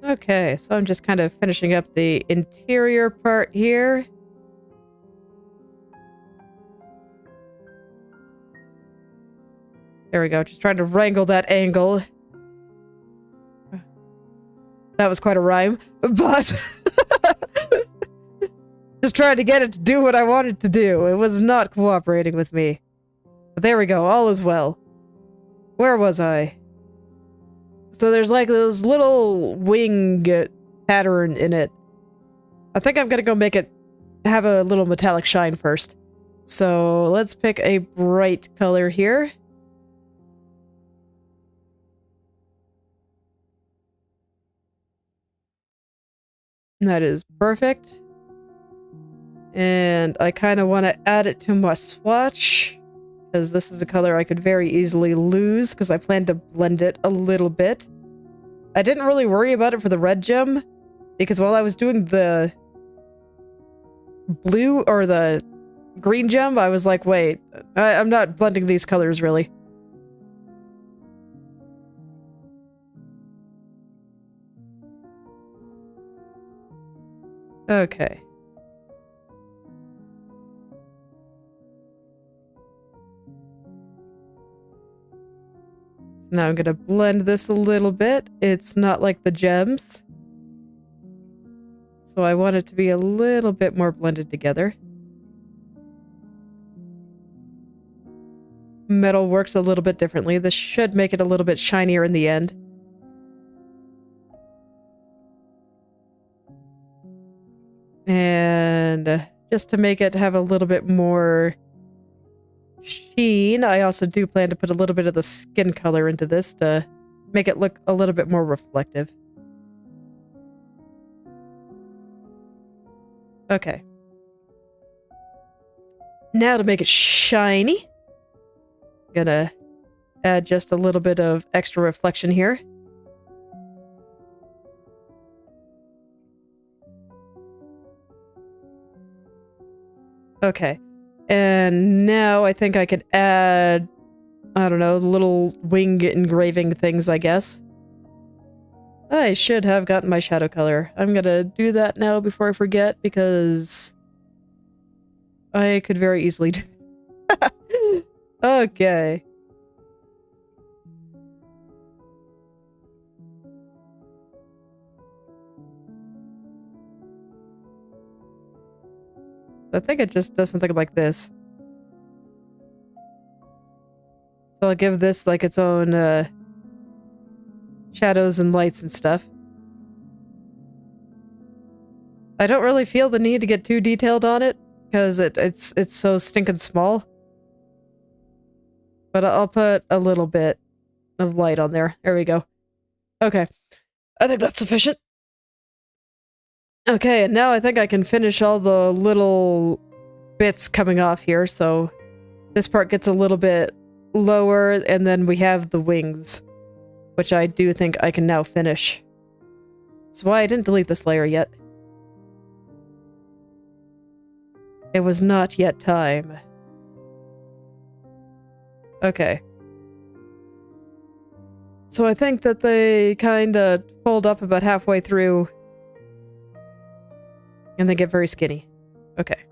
Okay, so I'm just kind of finishing up the interior part here. There we go, just trying to wrangle that angle. That was quite a rhyme, but... Just trying to get it to do what I wanted to do. It was not cooperating with me. But there we go, all is well. Where was I? So there's like this little wing pattern in it. I think I'm gonna go make it have a little metallic shine first. So let's pick a bright color here. That is perfect. And I kind of want to add it to my swatch, because this is a color I could very easily lose, because I plan to blend it a little bit. I didn't really worry about it for the red gem, because while I was doing the blue or the green gem, I was like, wait, I'm not blending these colors really. Okay. Now I'm gonna blend this a little bit. It's not like the gems. So I want it to be a little bit more blended together. Metal works a little bit differently. This should make it a little bit shinier in the end. And just to make it have a little bit more sheen, I also do plan to put a little bit of the skin color into this to make it look a little bit more reflective. Okay. Now to make it shiny, I'm gonna add just a little bit of extra reflection here. Okay. And now I think I could add, I don't know, little wing engraving things, I guess. I should have gotten my shadow color. I'm gonna do that now before I forget, because I could very easily do Okay. I think it just does something like this. So I'll give this like its own shadows and lights and stuff. I don't really feel the need to get too detailed on it, because it's so stinking small. But I'll put a little bit of light on there. There we go. Okay. I think that's sufficient. Okay, and now I think I can finish all the little bits coming off here, so this part gets a little bit lower, and then we have the wings, which I do think I can now finish. That's why I didn't delete this layer yet. It was not yet time. Okay. So I think that they kinda fold up about halfway through, and they get very skinny. Okay.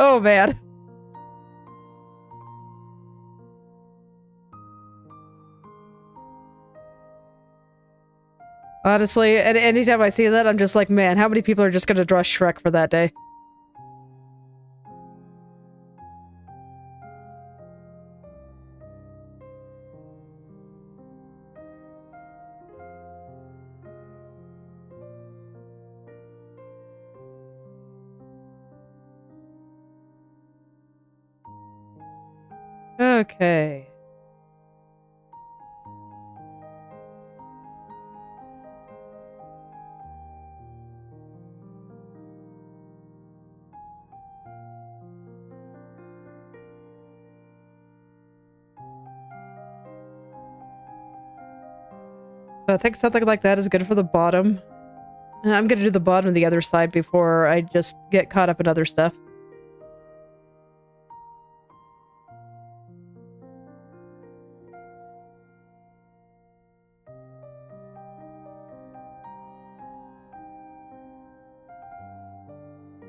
Oh, man. Honestly, anytime I see that, I'm just like, man, how many people are just gonna draw Shrek for that day? Okay. So I think something like that is good for the bottom. I'm gonna do the bottom of the other side before I just get caught up in other stuff.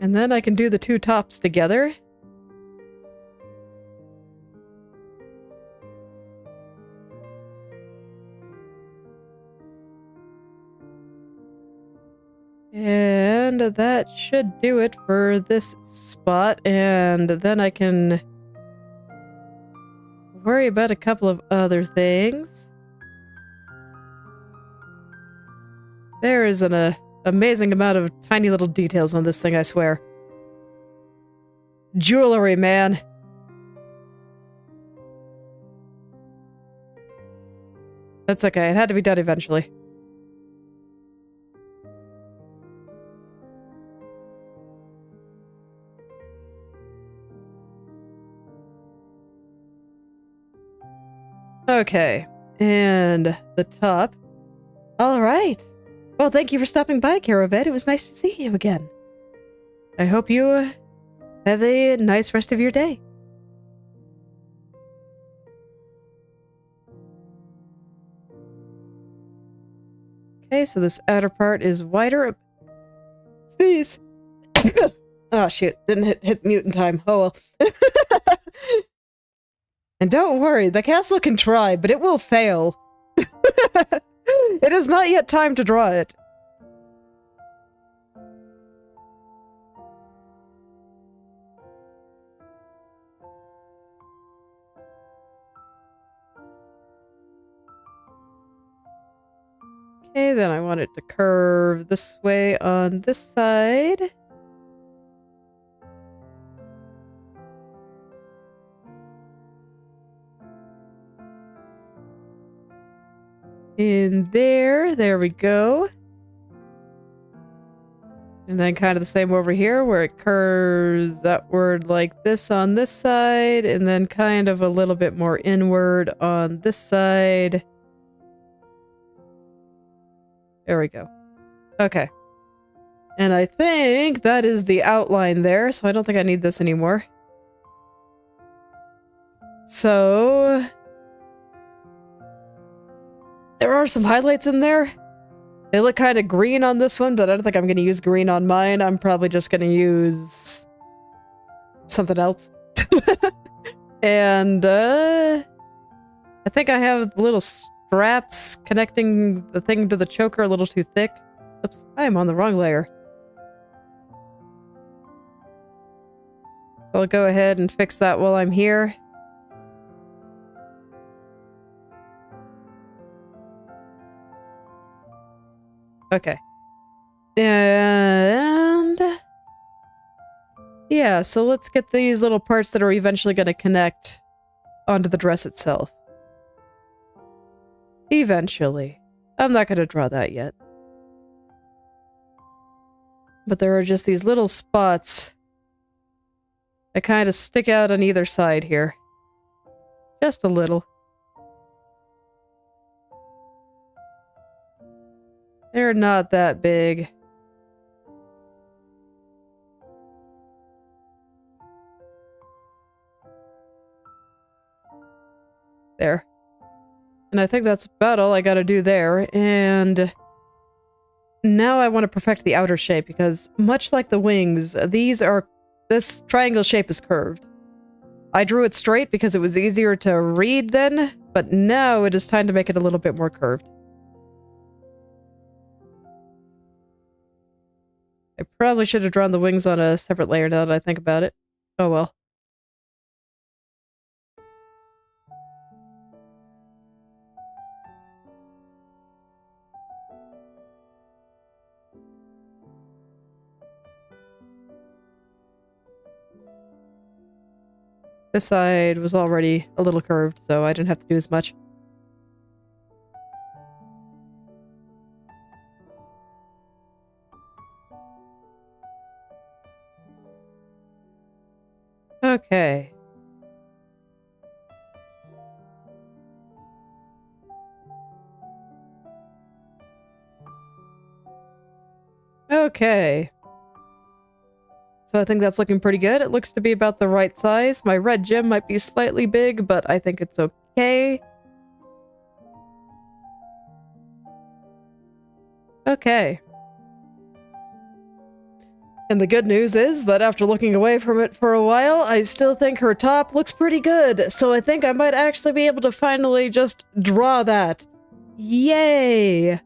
And then I can do the two tops together. And that should do it for this spot, and then I can worry about a couple of other things. There is an amazing amount of tiny little details on this thing, I swear. Jewelry, man. That's okay, it had to be done eventually. Okay, and the top. All right. Well, thank you for stopping by, Caravet. It was nice to see you again. I hope you have a nice rest of your day. Okay, so this outer part is wider. Please. Oh, shoot. Didn't hit mute in time. Oh, well. And don't worry, the castle can try, but it will fail. It is not yet time to draw it. Okay, then I want it to curve this way on this side. In there we go. And then kind of the same over here where it curves outward like this on this side, and then kind of a little bit more inward on this side. There we go. Okay. And I think that is the outline there, so I don't think I need this anymore. So there are some highlights in there. They look kind of green on this one, but I don't think I'm going to use green on mine. I'm probably just going to use something else. And I think I have little straps connecting the thing to the choker a little too thick. Oops, I am on the wrong layer. So I'll go ahead and fix that while I'm here. Okay. And yeah, so let's get these little parts that are eventually going to connect onto the dress itself. Eventually. I'm not going to draw that yet. But there are just these little spots that kind of stick out on either side here. Just a little. They're not that big. There. And I think that's about all I gotta do there. And now I want to perfect the outer shape because much like the wings, this triangle shape is curved. I drew it straight because it was easier to read then, but now it is time to make it a little bit more curved. I probably should have drawn the wings on a separate layer now that I think about it. Oh well. This side was already a little curved, so I didn't have to do as much. Okay. Okay. So I think that's looking pretty good. It looks to be about the right size. My red gem might be slightly big, but I think it's okay. Okay. And the good news is that after looking away from it for a while, I still think her top looks pretty good. So I think I might actually be able to finally just draw that. Yay!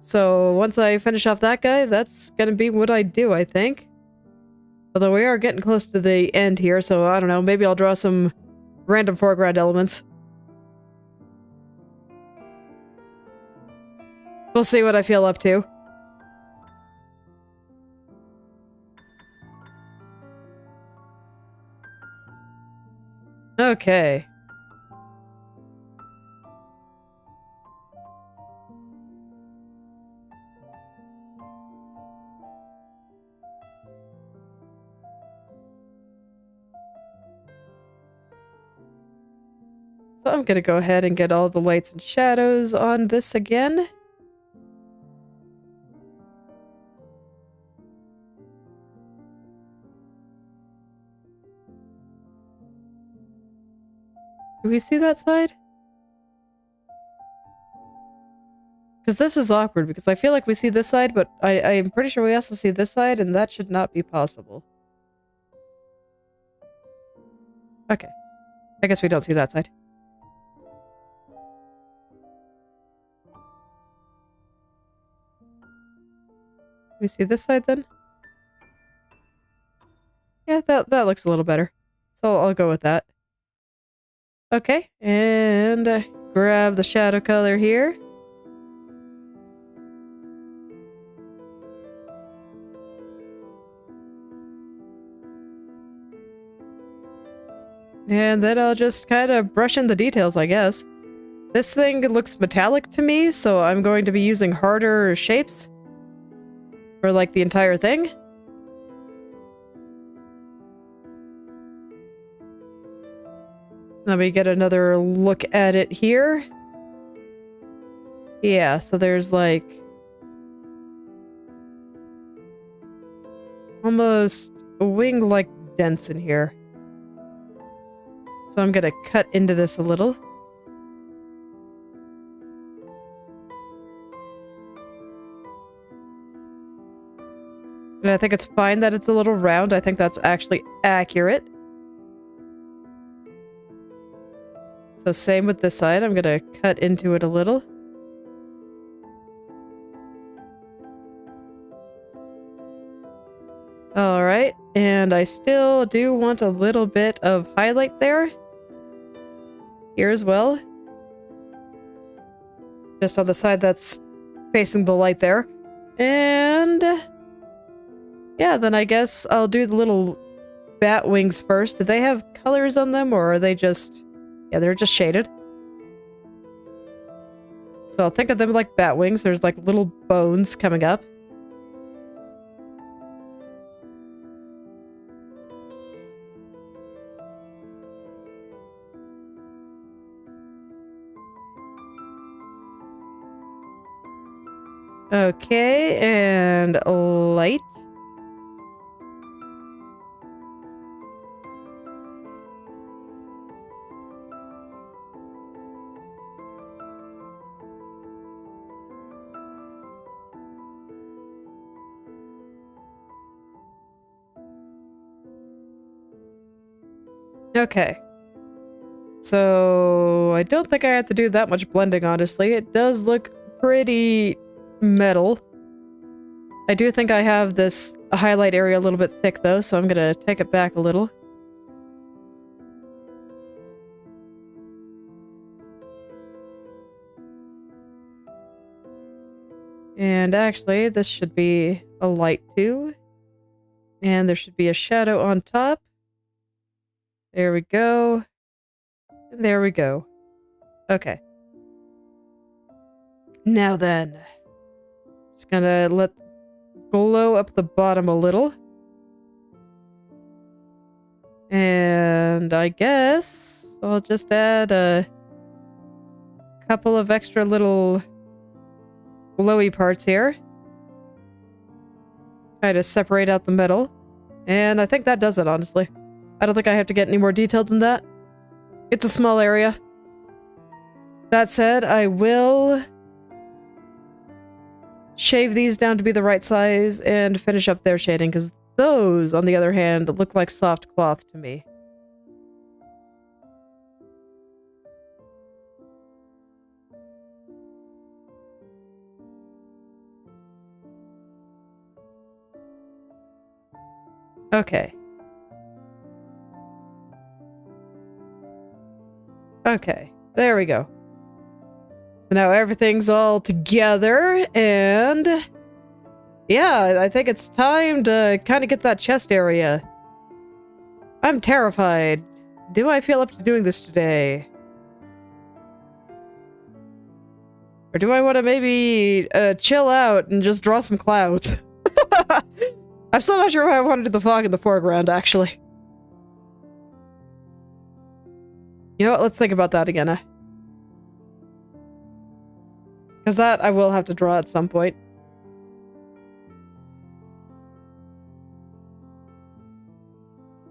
So once I finish off that guy, that's gonna be what I do, I think. Although we are getting close to the end here, so I don't know, maybe I'll draw some random foreground elements. We'll see what I feel up to. Okay. So I'm gonna go ahead and get all the lights and shadows on this again. Do we see that side? Because this is awkward, because I feel like we see this side, but I'm pretty sure we also see this side, and that should not be possible. Okay. I guess we don't see that side. We see this side then? Yeah, that looks a little better. So I'll go with that. Okay, and grab the shadow color here. And then I'll just kind of brush in the details, I guess. This thing looks metallic to me, so I'm going to be using harder shapes for like the entire thing. Let me get another look at it here. Yeah, so there's like almost a wing-like dents in here. So I'm gonna cut into this a little. And I think it's fine that it's a little round. I think that's actually accurate. So same with this side. I'm gonna cut into it a little. Alright, and I still do want a little bit of highlight there. Here as well. Just on the side that's facing the light there. And yeah, then I guess I'll do the little bat wings first. Do they have colors on them, or are they just... Yeah, they're just shaded. So I'll think of them like bat wings. There's like little bones coming up. Okay, and light. Okay. So I don't think I have to do that much blending, honestly. It does look pretty metal. I do think I have this highlight area a little bit thick though, so I'm gonna take it back a little. And actually, this should be a light too. And there should be a shadow on top. There we go. And there we go. Okay. Now then. Just gonna let glow up the bottom a little. And I guess I'll just add a couple of extra little glowy parts here. Kind of separate out the middle. And I think that does it, honestly. I don't think I have to get any more detailed than that. It's a small area. That said, I will shave these down to be the right size and finish up their shading, because those, on the other hand, look like soft cloth to me. Okay. Okay, there we go. So now everything's all together, and yeah, I think it's time to kind of get that chest area. I'm terrified. Do I feel up to doing this today? Or do I want to maybe chill out and just draw some clouds? I'm still not sure how I want to do the fog in the foreground, actually. You know what? Let's think about that again. Because that I will have to draw at some point.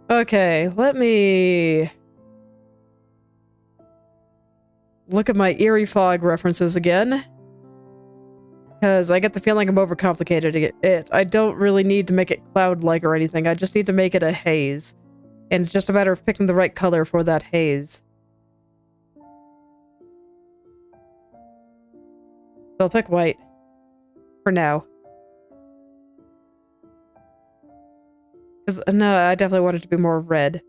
Okay, let me look at my eerie fog references again. Because I get the feeling I'm overcomplicated it. I don't really need to make it cloud-like or anything. I just need to make it a haze. And it's just a matter of picking the right color for that haze. So I'll pick white. For now. Because, no, I definitely want it to be more red.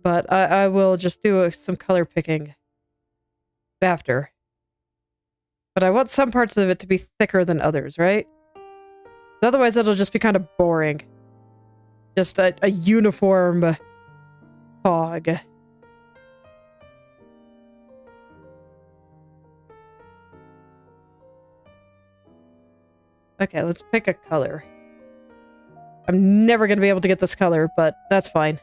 But I will just do some color picking after. But I want some parts of it to be thicker than others, right? Otherwise, it'll just be kind of boring. Just a uniform fog. Okay, let's pick a color. I'm never going to be able to get this color, but that's fine.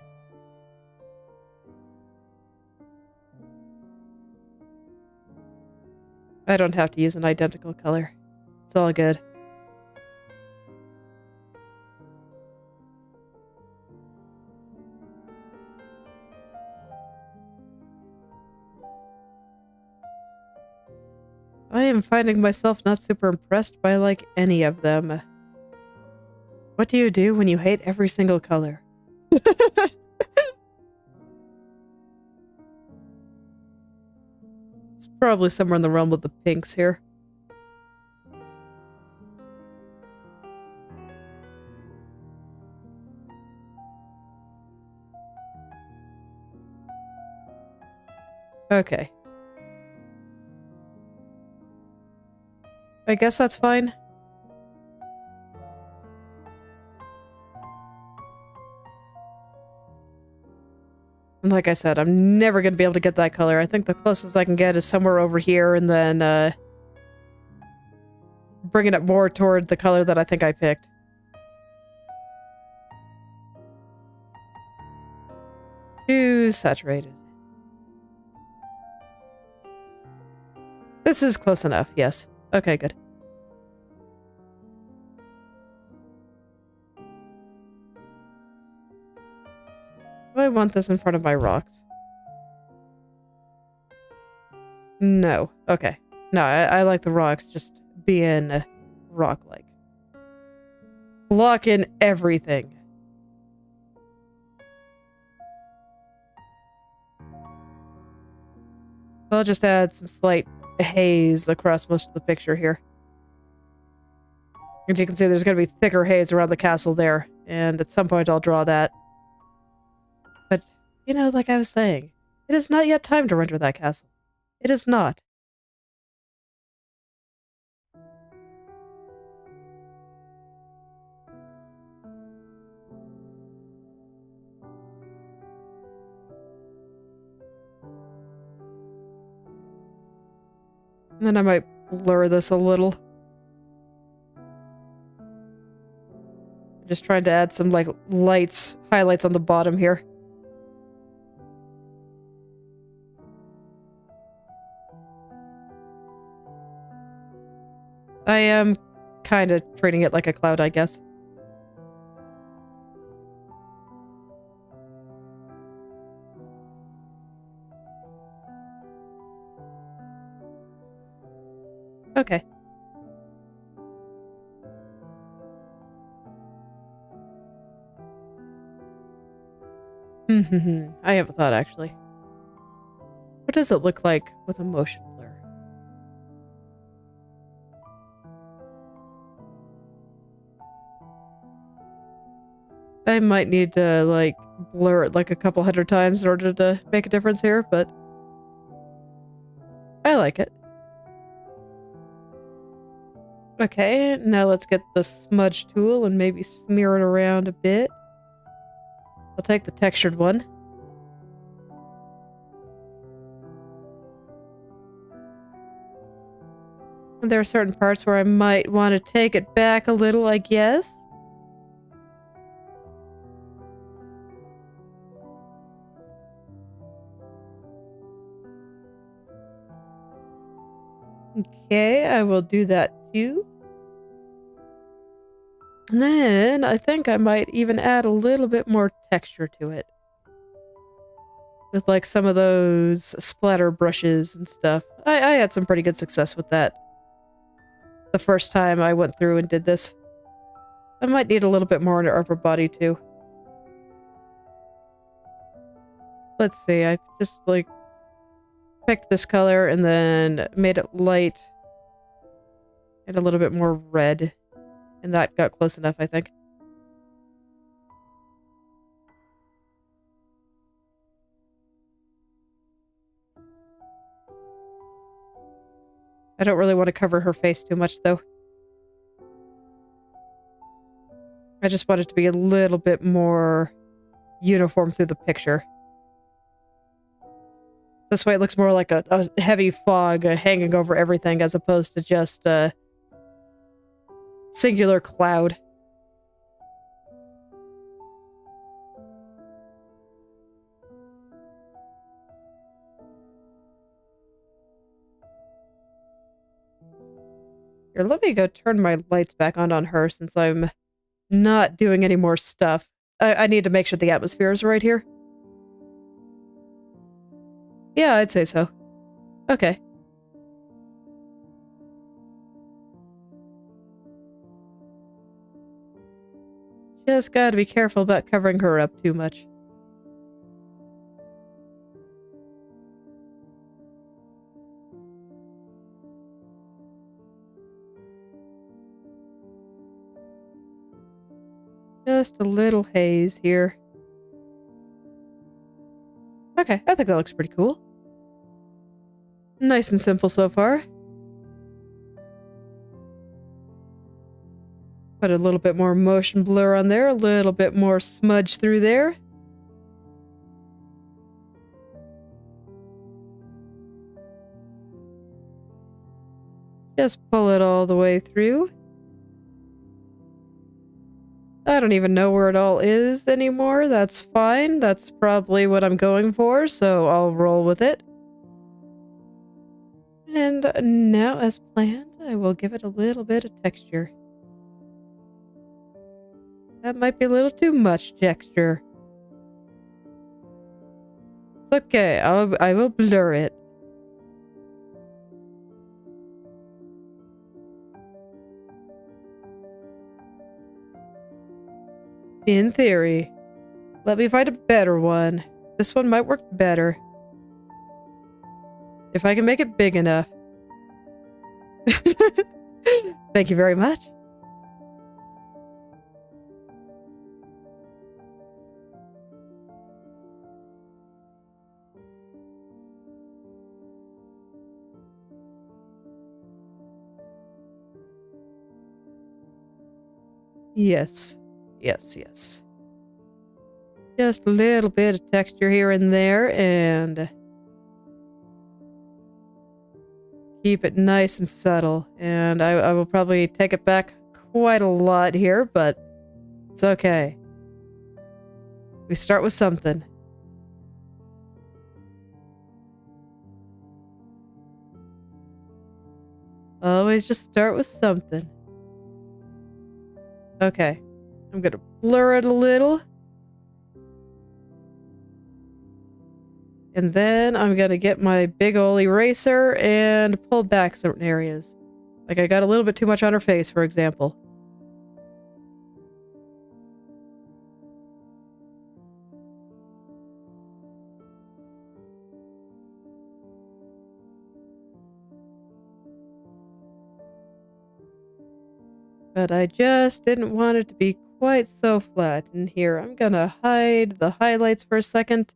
I don't have to use an identical color. It's all good. I am finding myself not super impressed by, like, any of them. What do you do when you hate every single color? It's probably somewhere in the realm of the pinks here. Okay. I guess that's fine. And like I said, I'm never going to be able to get that color. I think the closest I can get is somewhere over here and then bringing it more toward the color that I think I picked. Too saturated. This is close enough, yes. Okay, good. Do I want this in front of my rocks? No. Okay. No, I like the rocks just being rock-like. Blocking everything. I'll just add some slight haze across most of the picture here. And you can see there's going to be thicker haze around the castle there. And at some point I'll draw that. But, you know, like I was saying, it is not yet time to render that castle. It is not. And then I might blur this a little. Just trying to add some, like, highlights on the bottom here. I am kind of treating it like a cloud, I guess. Okay. I have a thought, actually. What does it look like with a motion blur? I might need to, like, blur it like a couple hundred times in order to make a difference here, but I like it. Okay, now let's get the smudge tool and maybe smear it around a bit. I'll take the textured one. And there are certain parts where I might want to take it back a little, I guess. Okay, I will do that too. And then I think I might even add a little bit more texture to it. With like some of those splatter brushes and stuff. I had some pretty good success with that the first time I went through and did this. I might need a little bit more in her upper body too. Let's see, I just like picked this color and then made it light and a little bit more red. And that got close enough, I think. I don't really want to cover her face too much, though. I just want it to be a little bit more uniform through the picture. This way it looks more like a heavy fog hanging over everything as opposed to just a singular cloud. Here, let me go turn my lights back on her since I'm not doing any more stuff. I need to make sure the atmosphere is right here. Yeah, I'd say so. Okay. Just gotta be careful about covering her up too much. Just a little haze here. Okay, I think that looks pretty cool. Nice and simple so far. Put a little bit more motion blur on there, a little bit more smudge through there. Just pull it all the way through. I don't even know where it all is anymore. That's fine. That's probably what I'm going for, so I'll roll with it. And now, as planned, I will give it a little bit of texture. That might be a little too much texture. It's okay. I will blur it. In theory. Let me find a better one. This one might work better. If I can make it big enough. Thank you very much. Yes. Yes, yes. Just a little bit of texture here and there, and keep it nice and subtle. And I will probably take it back quite a lot here, but it's okay. We start with something. Always just start with something. Okay. I'm gonna blur it a little. And then I'm gonna get my big ol' eraser and pull back certain areas. Like I got a little bit too much on her face, for example. But I just didn't want it to be quite so flat. And here, I'm gonna hide the highlights for a second,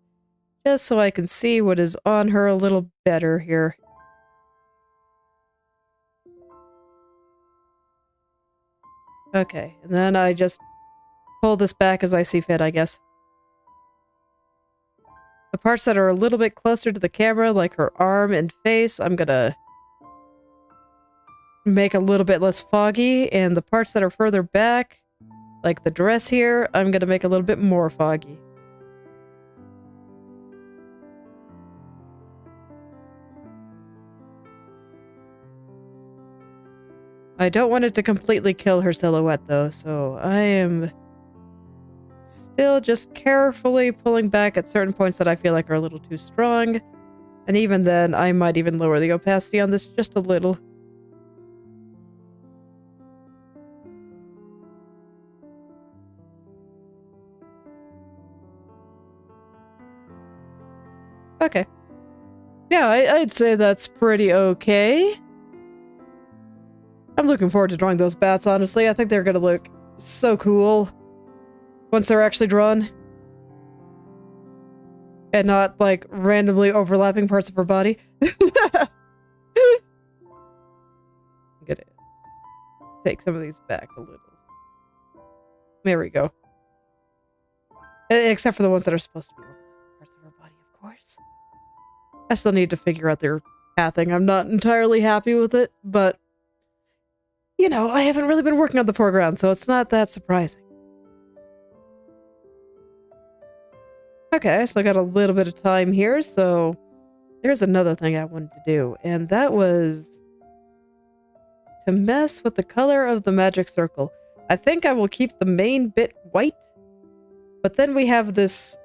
just so I can see what is on her a little better here. Okay, and then I just pull this back as I see fit, I guess. The parts that are a little bit closer to the camera, like her arm and face, I'm gonna make a little bit less foggy, and the parts that are further back, like the dress here, I'm gonna make a little bit more foggy. I don't want it to completely kill her silhouette though, so I am still just carefully pulling back at certain points that I feel like are a little too strong. And even then, I might even lower the opacity on this just a little. Okay. Yeah, I'd say that's pretty okay. I'm looking forward to drawing those bats, honestly. I think they're gonna look so cool once they're actually drawn. And not, like, randomly overlapping parts of her body. I'm gonna take some of these back a little. There we go. Except for the ones that are supposed to be overlapping parts of her body, of course. I still need to figure out their pathing. I'm not entirely happy with it, but you know, I haven't really been working on the foreground, so it's not that surprising. Okay, so I got a little bit of time here, so there's another thing I wanted to do, and that was to mess with the color of the magic circle. I think I will keep the main bit white, but then we have this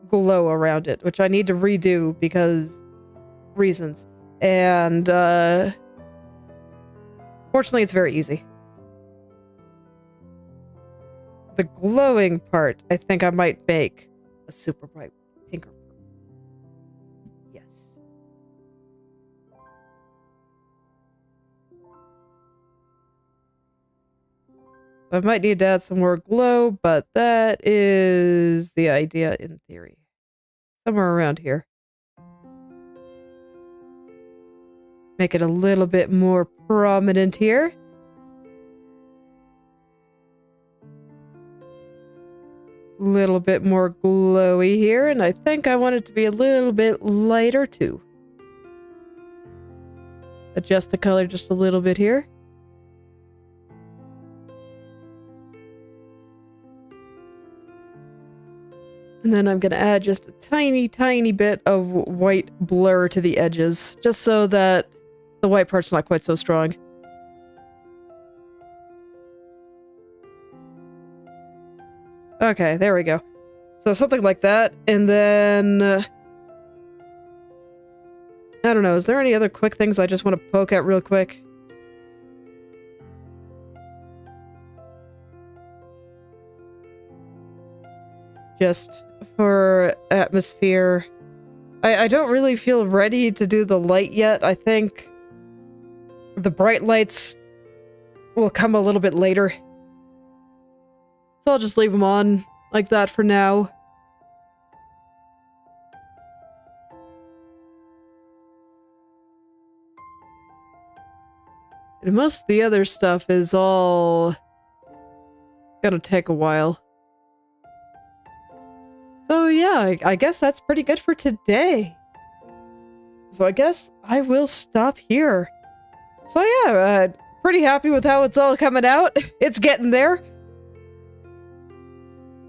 glow around it, which I need to redo because reasons. And, fortunately, it's very easy. The glowing part, I think I might make a super bright pink or purple. Yes. I might need to add some more glow, but that is the idea in theory. Somewhere around here. Make it a little bit more prominent here. Little bit more glowy here, and I think I want it to be a little bit lighter too. Adjust the color just a little bit here. And then I'm going to add just a tiny, tiny bit of white blur to the edges, just so that the white part's not quite so strong. Okay, there we go. So something like that, and then I don't know, is there any other quick things I just want to poke at real quick? Just for atmosphere. I don't really feel ready to do the light yet. I think the bright lights will come a little bit later. So I'll just leave them on like that for now. And most of the other stuff is all gonna take a while. So yeah, I guess that's pretty good for today. So I guess I will stop here. So yeah, pretty happy with how it's all coming out. It's getting there.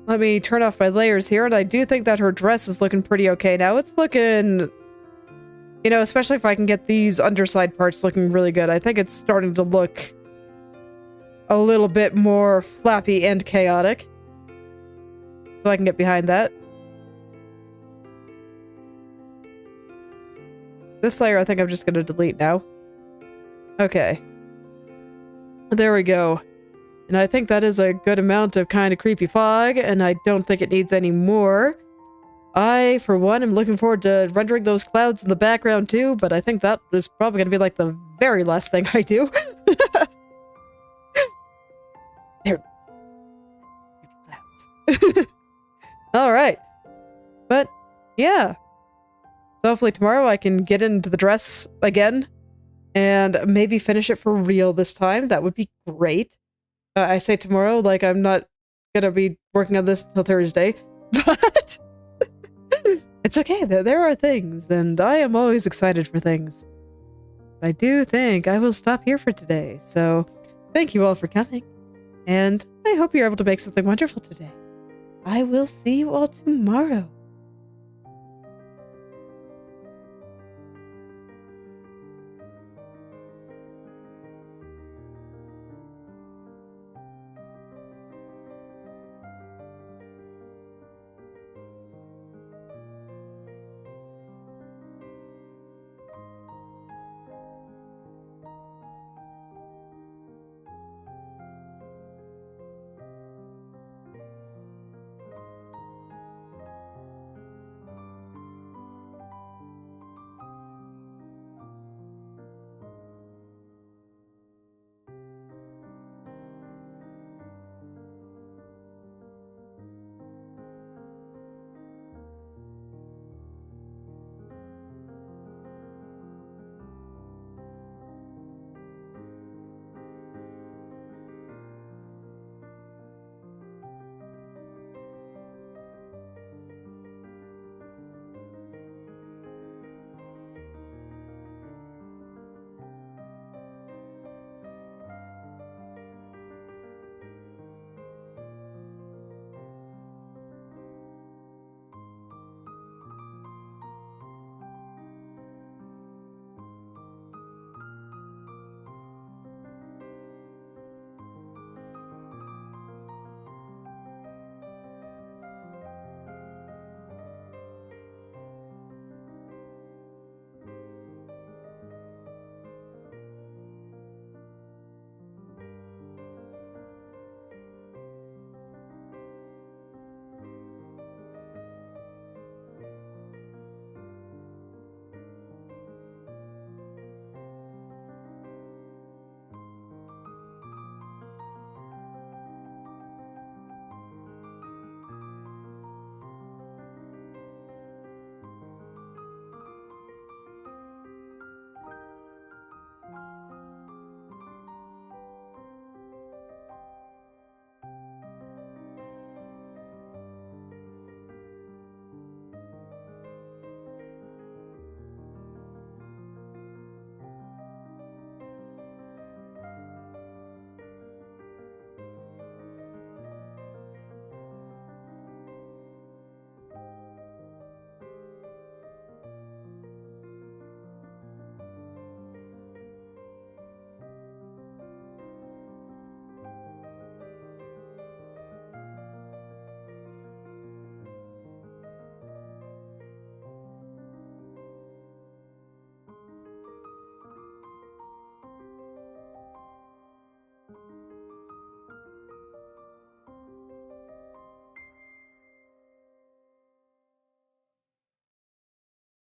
Let me turn off my layers here, and I do think that her dress is looking pretty okay now. It's looking, you know, especially if I can get these underside parts looking really good. I think it's starting to look a little bit more flappy and chaotic. So I can get behind that. This layer I think I'm just going to delete now. Okay. There we go. And I think that is a good amount of kind of creepy fog, and I don't think it needs any more. I, for one, am looking forward to rendering those clouds in the background too, but I think that is probably going to be like the very last thing I do. There. All right. But yeah. So hopefully tomorrow I can get into the dress again and maybe finish it for real this time. That would be great. I say tomorrow like I'm not gonna be working on this until Thursday, but it's okay. There are things, and I am always excited for things. I do think I will stop here for today. So thank you all for coming, and I hope you're able to make something wonderful today. I will see you all tomorrow.